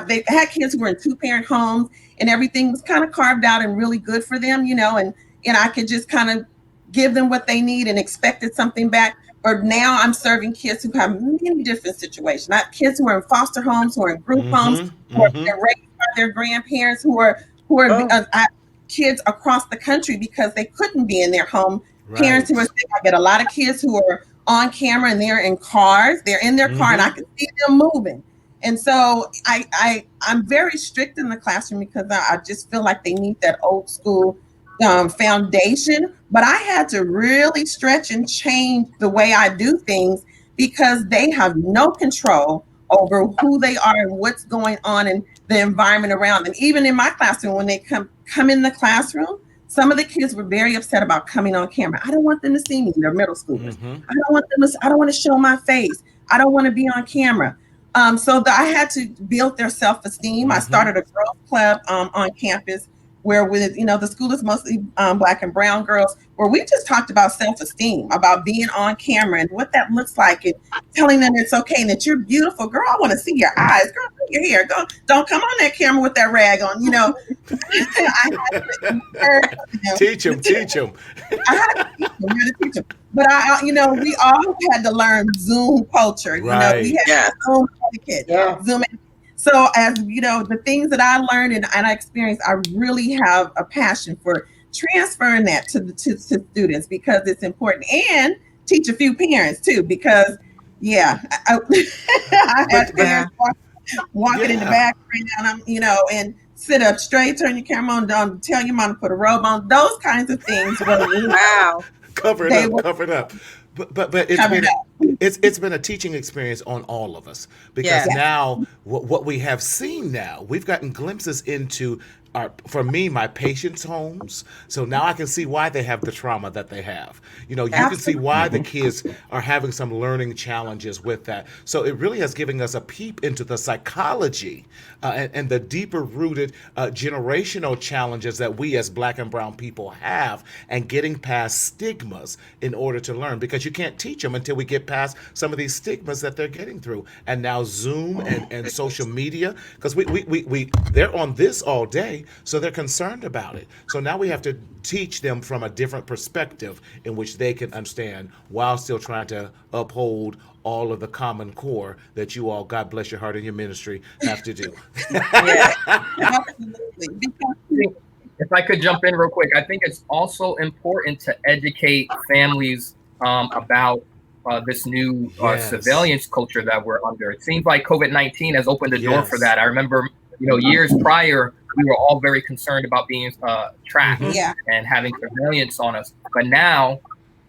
they had kids who were in 2-parent homes, and everything was kind of carved out and really good for them, and I could just kind of give them what they need and expected something back. Or now I'm serving kids who have many different situations. Not kids who are in foster homes, who are in group homes, who are raised by their grandparents, who are kids across the country because they couldn't be in their home. Right. Parents who are sick. I get a lot of kids who are on camera and they're in cars. They're in their car, and I can see them moving. And so I'm very strict in the classroom because I just feel like they need that old school foundation. But I had to really stretch and change the way I do things because they have no control over who they are and what's going on in the environment around them. Even in my classroom, when they come in the classroom, some of the kids were very upset about coming on camera. I don't want them to see me. They're middle schoolers. I don't want to show my face. I don't want to be on camera. So I had to build their self-esteem. I started a girls club on campus where with the school is mostly Black and brown girls, where we just talked about self-esteem, about being on camera and what that looks like, and telling them it's okay and that you're beautiful. Girl, I want to see your eyes. Girl, put your hair. Go, don't come on that camera with that rag on. I had to, Teach them, teach them. I had to teach them, had to teach them. But we all had to learn Zoom culture. Right. We had Yes. Zoom etiquette, Yeah. Zoom. So as the things that I learned and I experienced, I really have a passion for transferring that to students, because it's important, and teach a few parents too, because I had But parents walking in the yeah, background, and sit up straight, turn your camera on, don't tell your mom to put a robe on. Those kinds of things were Wow. cover it they up, were cover it up. But it's covered been up. it's been a teaching experience on all of us, because Yes. now what we have seen, now we've gotten glimpses into for me, my patients' homes. So now I can see why they have the trauma that they have. You can see Absolutely. why the kids are having some learning challenges with that. So it really has given us a peep into the psychology and the deeper rooted generational challenges that we as Black and brown people have, and getting past stigmas in order to learn, because you can't teach them until we get past some of these stigmas that they're getting through. And now Zoom and social media, because they're on this all day, so they're concerned about it. So now we have to teach them from a different perspective in which they can understand, while still trying to uphold all of the common core that you all, God bless your heart and your ministry, have to do. Yes. Absolutely. Because If I could jump in real quick, I think it's also important to educate families about this new Yes. surveillance culture that we're under. It seems like COVID-19 has opened the door for Yes. that. I remember, years prior, we were all very concerned about being tracked Mhm. yeah, and having surveillance on us. But now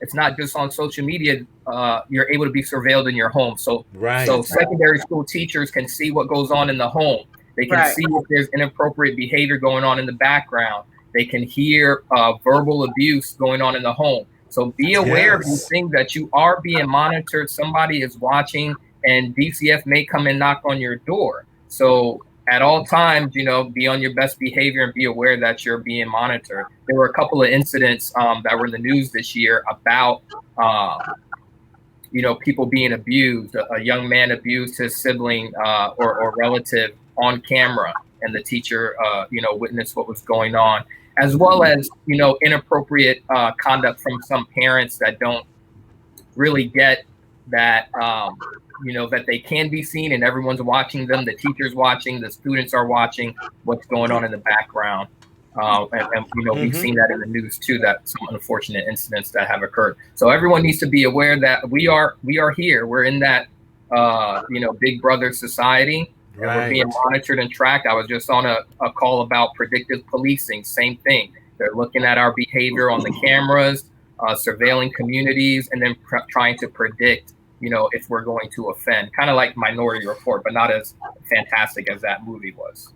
it's not just on social media. You're able to be surveilled in your home. So Right. secondary school teachers can see what goes on in the home. They can Right. see if there's inappropriate behavior going on in the background. They can hear verbal abuse going on in the home. So be aware of these Yes. things, that you are being monitored. Somebody is watching, and DCF may come and knock on your door. So at all times, be on your best behavior and be aware that you're being monitored. There were a couple of incidents that were in the news this year about people being abused. A young man abused his sibling or relative on camera, and the teacher, witnessed what was going on, as well as, inappropriate conduct from some parents that don't really get that, that they can be seen and everyone's watching them. The teacher's watching, the students are watching what's going on in the background. We've Mhm. seen that in the news too, that some unfortunate incidents that have occurred. So everyone needs to be aware that we are here. We're in that, big brother society, and we're being Right. monitored and tracked. I was just on a call about predictive policing. Same thing. They're looking at our behavior on the cameras, surveilling communities, and then trying to predict, if we're going to offend. Kind of like Minority Report, but not as fantastic as that movie was.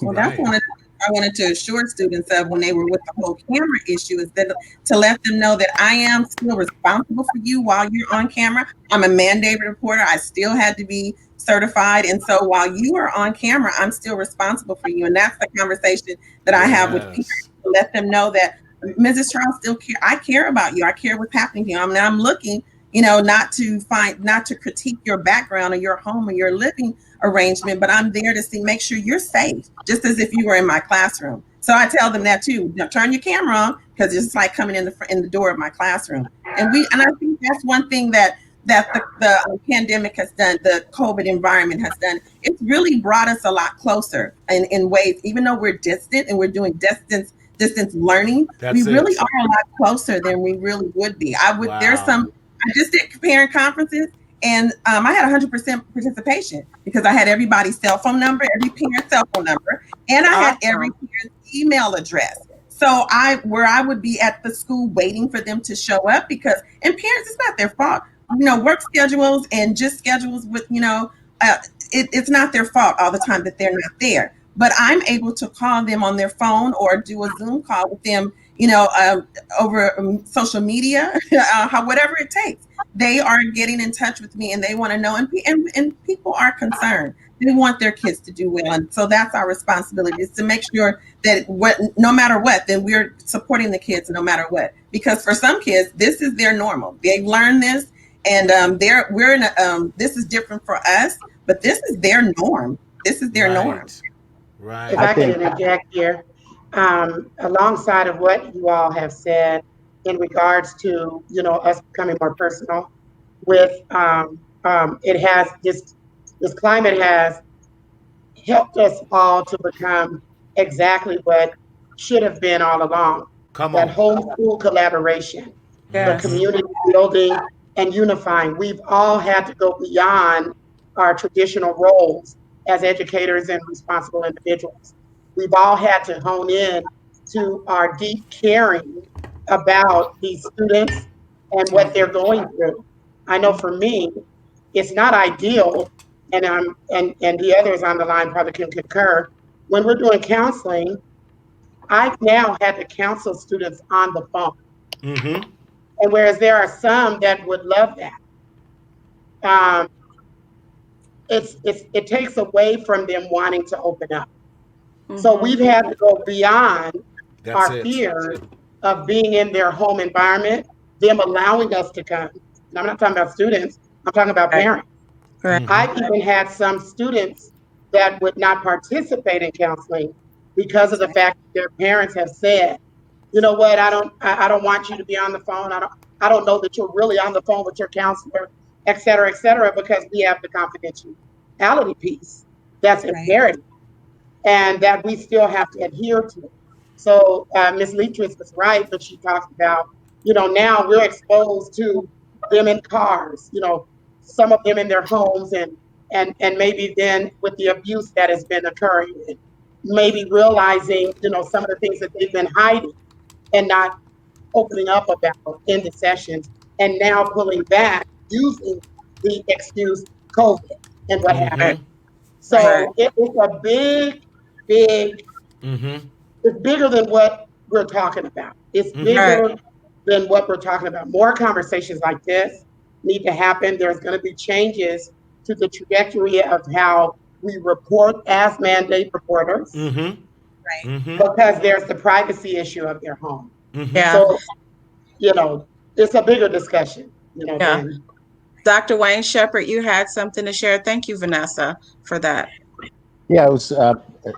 well, that's Right. one of the things I wanted to assure students of when they were with the whole camera issue, is that to let them know that I am still responsible for you while you're on camera. I'm a mandated reporter. I still had to be certified, and so while you are on camera, I'm still responsible for you. And that's the conversation that I have with parents, Yes. to let them know that Mrs. Charles still care. I care about you. I care what's happening to you. I'm looking, not to critique your background or your home or your living arrangement, but I'm there to make sure you're safe, just as if you were in my classroom. So I tell them that too. Turn your camera on, because it's like coming in the door of my classroom. And I think that's one thing that the pandemic has done, the COVID environment has done. It's really brought us a lot closer in ways. Even though we're distant and we're doing distance learning, we That's really it. are a lot closer than we really would be. There's Wow. some. I just did parent conferences, and I had 100% participation, because I had everybody's cell phone number, every parent's cell phone number, and I had every Awesome. parent's email address. So I would be at the school waiting for them to show up, and parents, it's not their fault. Work schedules and just schedules with, it's not their fault all the time that they're not there. But I'm able to call them on their phone or do a Zoom call with them, over social media, whatever it takes. They are getting in touch with me, and they want to know, and people are concerned. They want their kids to do well. And so that's our responsibility, is to make sure that no matter what, that we're supporting the kids no matter what. Because for some kids, this is their normal. They've learned this, and this is different for us, but this is their norm. This is their norm. Right. If I I could think interject here, alongside of what you all have said in regards to, us becoming more personal with, it has this climate has helped us all to become exactly what should have been all along. Come That on. homeschool collaboration, the Yes. community building and unifying. We've all had to go beyond our traditional roles as educators and responsible individuals. We've all had to hone in to our deep caring about these students and what they're going through. I know for me, it's not ideal, and and the others on the line probably can concur. When we're doing counseling, I've now had to counsel students on the phone. Mm-hmm. And whereas there are some that would love that, um, it takes away from them wanting to open up. So Mhm. we've had to go beyond That's our it. fears of being in their home environment, them allowing us to come. And I'm not talking about students, I'm talking about Right. parents. Right. Mm-hmm. I've even had some students that would not participate in counseling because of the fact that their parents have said, you know what, I don't want you to be on the phone. I don't know that you're really on the phone with your counselor, et cetera, because we have the confidentiality piece that's Right. imperative and that we still have to adhere to. So Ms. Leatrice was right, but she talked about, now we're exposed to them in cars, some of them in their homes, and maybe then with the abuse that has been occurring, and maybe realizing, some of the things that they've been hiding and not opening up about in the sessions, and now pulling back using the excuse COVID and what have you. Right. Mm-hmm. Right. So it's a big, Mm-hmm. it's bigger than what we're talking about. It's Mm-hmm. Right. bigger than what we're talking about. More conversations like this need to happen. There's going to be changes to the trajectory of how we report as mandate reporters Mm-hmm. Right. Mm-hmm. because there's the privacy issue of their home. Mm-hmm. Yeah. So, it's a bigger discussion, Yeah. than Dr. Wayne Shepherd, you had something to share. Thank you, Vanessa, for that. Yeah, it was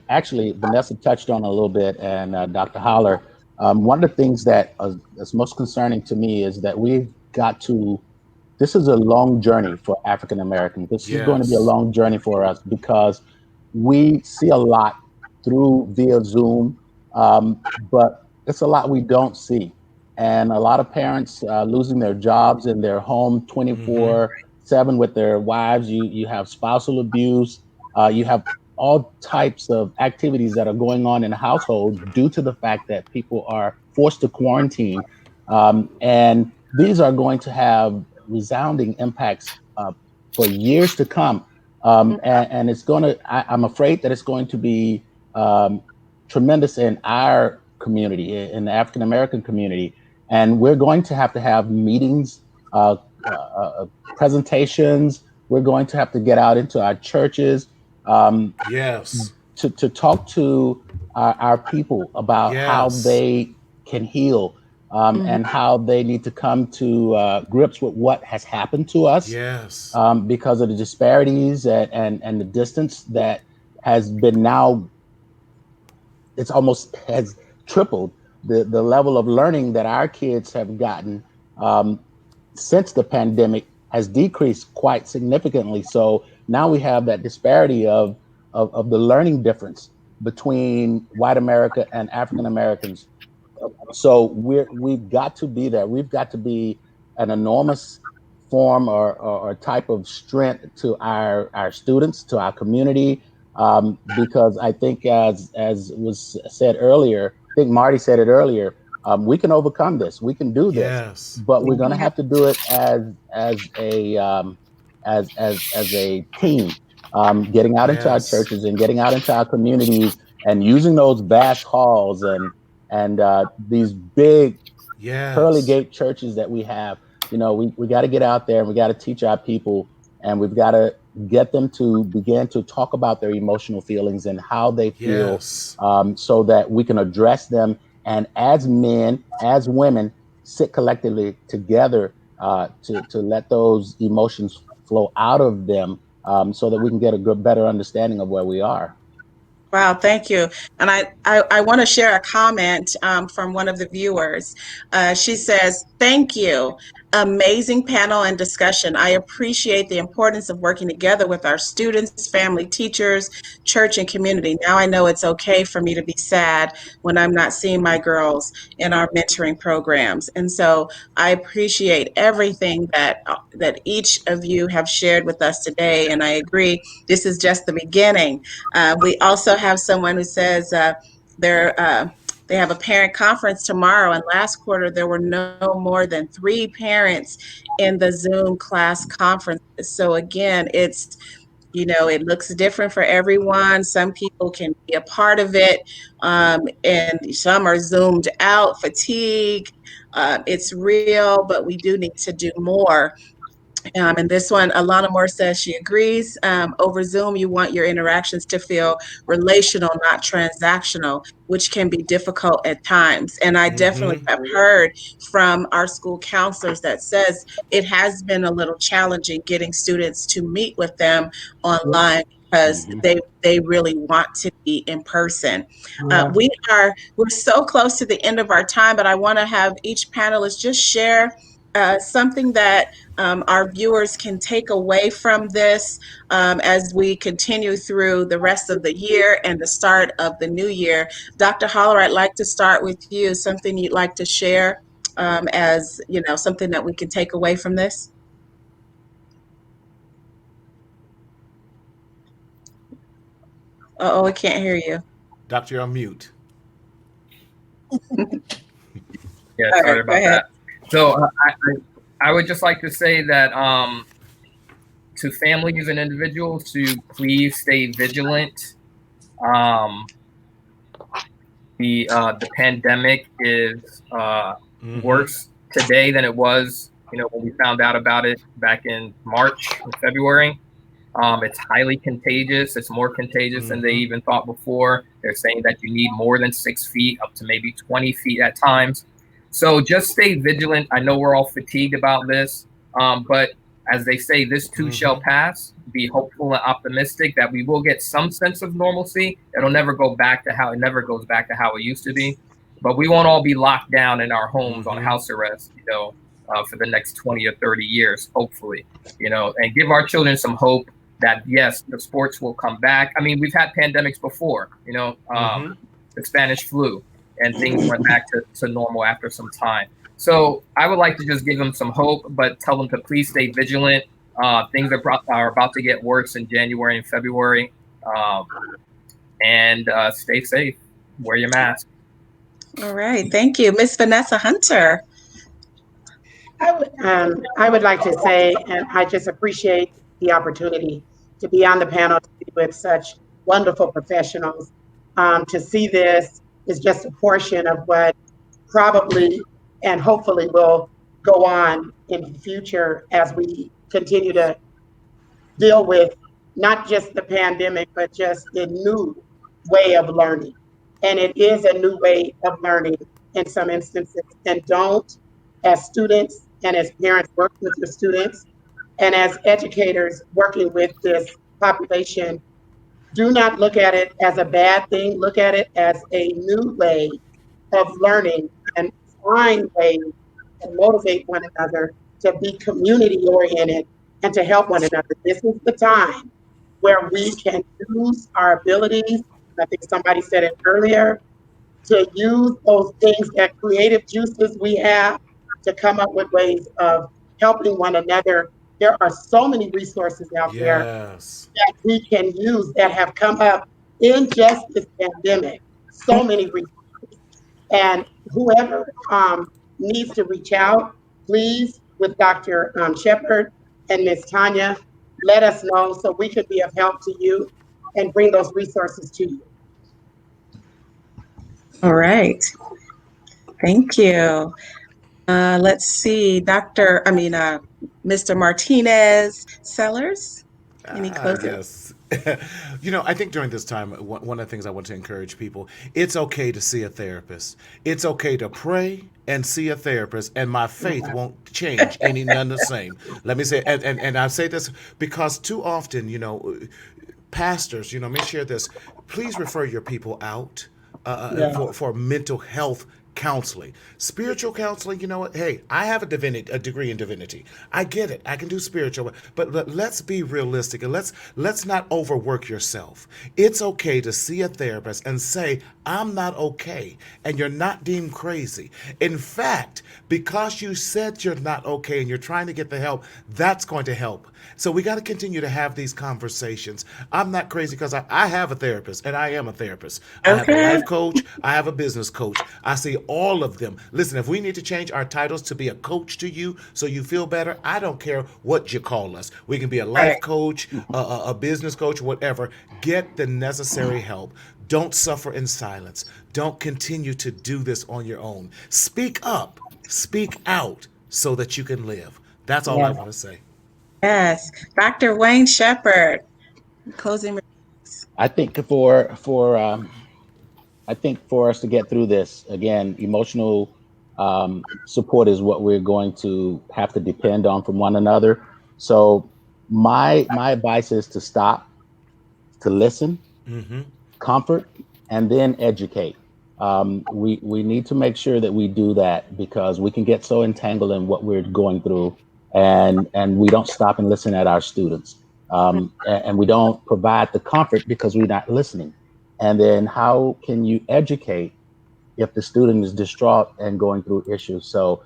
actually Vanessa touched on a little bit, and Dr. Holler. One of the things that is most concerning to me is that we've got to. This is a long journey for African Americans. This is going to be a Yes. long journey for us because we see a lot through via Zoom, but it's a lot we don't see, and a lot of parents losing their jobs in their home Mm-hmm. 24/7 with their wives. You have spousal abuse. You have all types of activities that are going on in households due to the fact that people are forced to quarantine. And these are going to have resounding impacts for years to come. And it's going to, I'm afraid that it's going to be tremendous in our community, in the African American community. And we're going to have meetings, uh, uh, uh, presentations. We're going to have to get out into our churches um, Yes. to talk to our people about how Yes. they can heal Mhm. and how they need to come to grips with what has happened to us Yes. because of the disparities and the distance that has been now, it's almost has tripled the level of learning that our kids have gotten um, since the pandemic has decreased quite significantly. So now we have that disparity of the learning difference between white America and African Americans. So we've got to be there. We've got to be an enormous form or type of strength to our students, to our community, because I think as was said earlier, I think Marty said it earlier. We can overcome this. We can do this, Yes. but we're going to have to do it as a as a team, getting out into our Yes. churches and getting out into our communities and using those vast halls and these big pearly Yes. gate churches that we have. We got to get out there and we got to teach our people, and we've got to get them to begin to talk about their emotional feelings and how they feel, Yes. so that we can address them. And as men, as women, sit collectively together, to let those emotions flow out of them, so that we can get a good, better understanding of where we are. Wow, thank you. And I want to share a comment from one of the viewers. She says, "Thank you. Amazing panel and discussion. I appreciate the importance of working together with our students, family, teachers, church, and community. Now I know it's okay for me to be sad when I'm not seeing my girls in our mentoring programs." And so I appreciate everything that each of you have shared with us today. And I agree, this is just the beginning. We also have someone who says they're they have a parent conference tomorrow, and last quarter there were no more than 3 parents in the Zoom class conference. So again, it's, it looks different for everyone. Some people can be a part of it, and some are zoomed out, fatigue. It's real, but we do need to do more. And this one, Alana Moore says she agrees. Over Zoom, you want your interactions to feel relational, not transactional, which can be difficult at times. And I definitely Mm-hmm. have heard from our school counselors that says it has been a little challenging getting students to meet with them online because Mhm. they really want to be in person. Yeah. We're so close to the end of our time, but I want to have each panelist just share something that our viewers can take away from this as we continue through the rest of the year and the start of the new year. Dr. Holler, I'd like to start with you. Something you'd like to share as something that we can take away from this? Oh, I can't hear you. Doctor, you're on mute. Yeah, All right, sorry go about ahead. that. So I would just like to say that to families and individuals to please stay vigilant. Um, the pandemic is Mm-hmm. worse today than it was, when we found out about it back in March and February. It's highly contagious. It's more contagious than they Mm-hmm. even thought before. They're saying that you need more than 6 feet, up to maybe 20 feet at times. So just stay vigilant. I know we're all fatigued about this, but as they say, this too shall Mm-hmm. pass. Be hopeful and optimistic that we will get some sense of normalcy. It'll never go back to how it never goes back to how it used to be. But we won't all be locked down in our homes on Mm-hmm. house arrest, for the next 20 or 30 years, hopefully, and give our children some hope that yes, the sports will come back. I mean, we've had pandemics before, Mm-hmm. the Spanish flu, and things went back to normal after some time. So I would like to just give them some hope, but tell them to please stay vigilant. Things are about to get worse in January and February, and stay safe. Wear your mask. All right, thank you. Miss Vanessa Hunter. I would like to say, and I just appreciate the opportunity to be on the panel with such wonderful professionals. To see this is just a portion of what probably and hopefully will go on in the future as we continue to deal with not just the pandemic, but just the new way of learning. And it is a new way of learning in some instances. And don't, as students and as parents, work with your students, and as educators working with this population, do not look at it as a bad thing. Look at it as a new way of learning and find ways to motivate one another to be community oriented and to help one another. This is the time where we can use our abilities. I think somebody said it earlier, to use those things, that creative juices we have, to come up with ways of helping one another. There are so many resources out there Yes. that we can use that have come up in just this pandemic. So many resources. And whoever needs to reach out, please, with Dr. Shepard and Ms. Tanya, let us know so we can be of help to you and bring those resources to you. All right, thank you. Let's see, Mr. Martinez Sellers. Any closing? Yes. I think during this time, one of the things I want to encourage people, it's okay to see a therapist. It's okay to pray and see a therapist, and my faith Yeah. won't change any none the same. Let me say, and I say this because too often, pastors, let me share this. Please refer your people out Yeah. for mental health counseling, spiritual counseling. You know what? Hey, I have a degree in divinity. I get it. I can do spiritual, but let's be realistic and let's not overwork yourself. It's okay to see a therapist and say, I'm not okay, and you're not deemed crazy. In fact, because you said you're not okay and you're trying to get the help, that's going to help. So we got to continue to have these conversations. I'm not crazy because I have a therapist, and I am a therapist. I have a Okay. life coach. I have a business coach. I see all of them. Listen, if we need to change our titles to be a coach to you so you feel better, I don't care what you call us. We can be a life Right. coach, a business coach, whatever. Get the necessary help. Don't suffer in silence. Don't continue to do this on your own. Speak up, speak out so that you can live. That's all I Yes. want to say. Yes. Dr. Wayne Shepherd, closing remarks. I think for us to get through this, again, emotional support is what we're going to have to depend on from one another. So my advice is to stop, to listen, Mm-hmm. comfort, and then educate. We need to make sure that we do that because we can get so entangled in what we're going through, and we don't stop and listen at our students, and we don't provide the comfort because we're not listening. And then how can you educate if the student is distraught and going through issues? So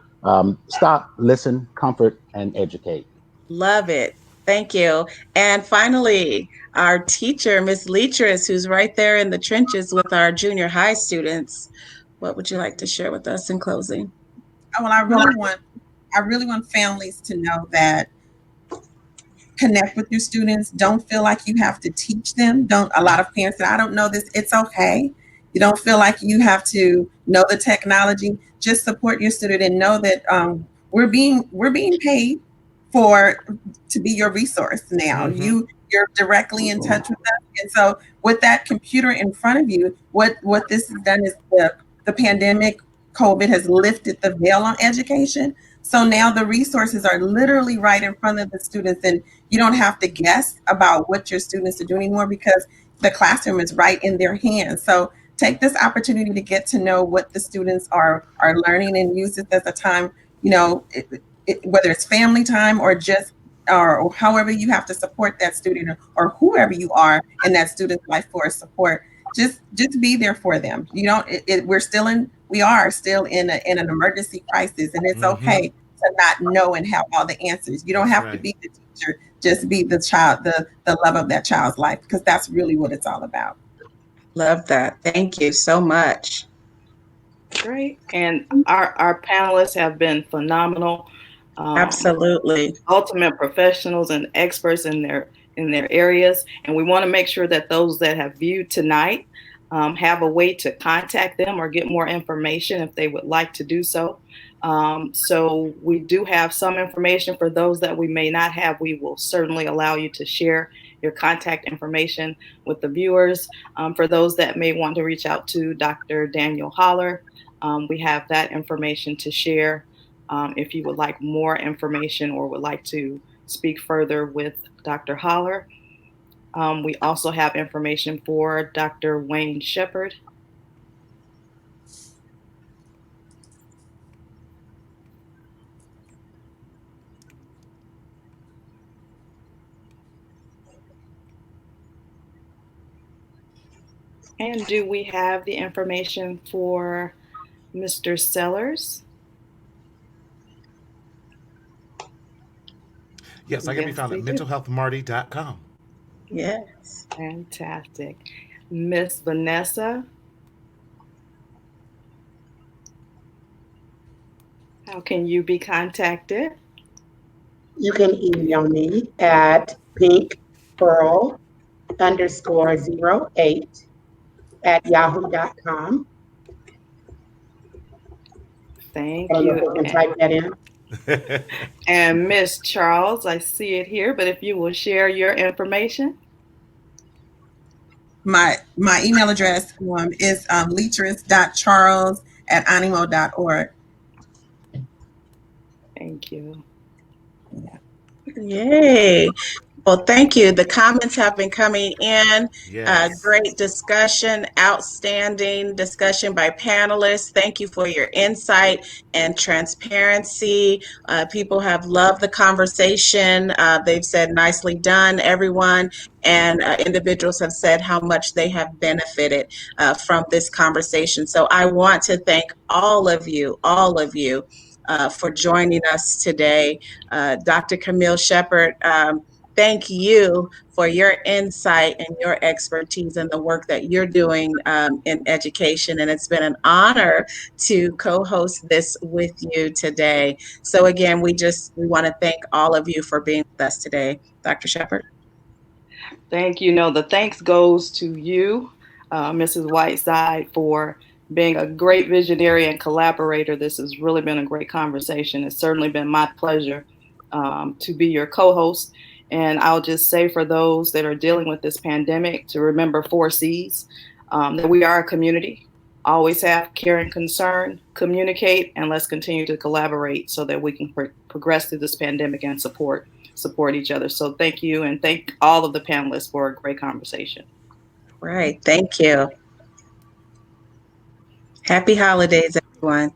stop, listen, comfort, and educate. Love it. Thank you. And finally, our teacher, Miss Leatrice, who's right there in the trenches with our junior high students. What would you like to share with us in closing? Well, I really want families to know that connect with your students. Don't feel like you have to teach them. Don't A lot of parents say, I don't know this. It's okay. You don't feel like you have to know the technology. Just support your student and know that we're being paid for to be your resource now. Mm-hmm. You're directly in touch with us. And so with that computer in front of you, what this has done is the pandemic COVID has lifted the veil on education. So now the resources are literally right in front of the students, and you don't have to guess about what your students are doing anymore because the classroom is right in their hands. So take this opportunity to get to know what the students are learning and use this as a time, whether it's family time or just or however you have to support that student or whoever you are in that student's life for support. Just be there for them. You know, we are still in an emergency crisis, and it's Mm-hmm. okay to not know and have all the answers. You don't That's have to right. be the teacher, just be the child, the love of that child's life, because that's really what it's all about. Love that. Thank you so much. Great. And our panelists have been phenomenal. Um, Absolutely. Ultimate professionals and experts in their areas, and we want to make sure that those that have viewed tonight have a way to contact them or get more information if they would like to do so. So we do have some information for those that we may not have. We will certainly allow you to share your contact information with the viewers. For those that may want to reach out to Dr. Daniel Holler, we have that information to share. If you would like more information or would like to speak further with Dr. Holler, we also have information for Dr. Wayne Shepherd. And do we have the information for Mr. Sellers? Yes, I can be Yes, found at we do. mentalhealthmarty.com. Yes. Fantastic. Miss Vanessa, how can you be contacted? You can email me at pinkpearl_08 at yahoo.com. I Thank don't know if you. you can type that in. And Miss Charles, I see it here, but if you will share your information. My email address is leetris.charles@animo.org. Thank you. Yay. Well, thank you. The comments have been coming in. Yes. Great discussion, outstanding discussion by panelists. Thank you for your insight and transparency. People have loved the conversation. They've said, nicely done, everyone. And individuals have said how much they have benefited from this conversation. So I want to thank all of you for joining us today. Dr. Camille Shepard, thank you for your insight and your expertise and the work that you're doing in education. And it's been an honor to co-host this with you today. So again, we want to thank all of you for being with us today. Dr. Shepard. Thank you. No, the thanks goes to you, Mrs. Whiteside, for being a great visionary and collaborator. This has really been a great conversation. It's certainly been my pleasure to be your co-host. And I'll just say for those that are dealing with this pandemic to remember 4 C's, that we are a community. Always have care and concern, communicate, and let's continue to collaborate so that we can progress through this pandemic and support each other. So thank you, and thank all of the panelists for a great conversation. Right. Thank you. Happy holidays, everyone.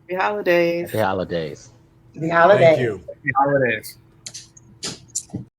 Happy holidays. Happy holidays. The Thank holidays. you. Happy holidays.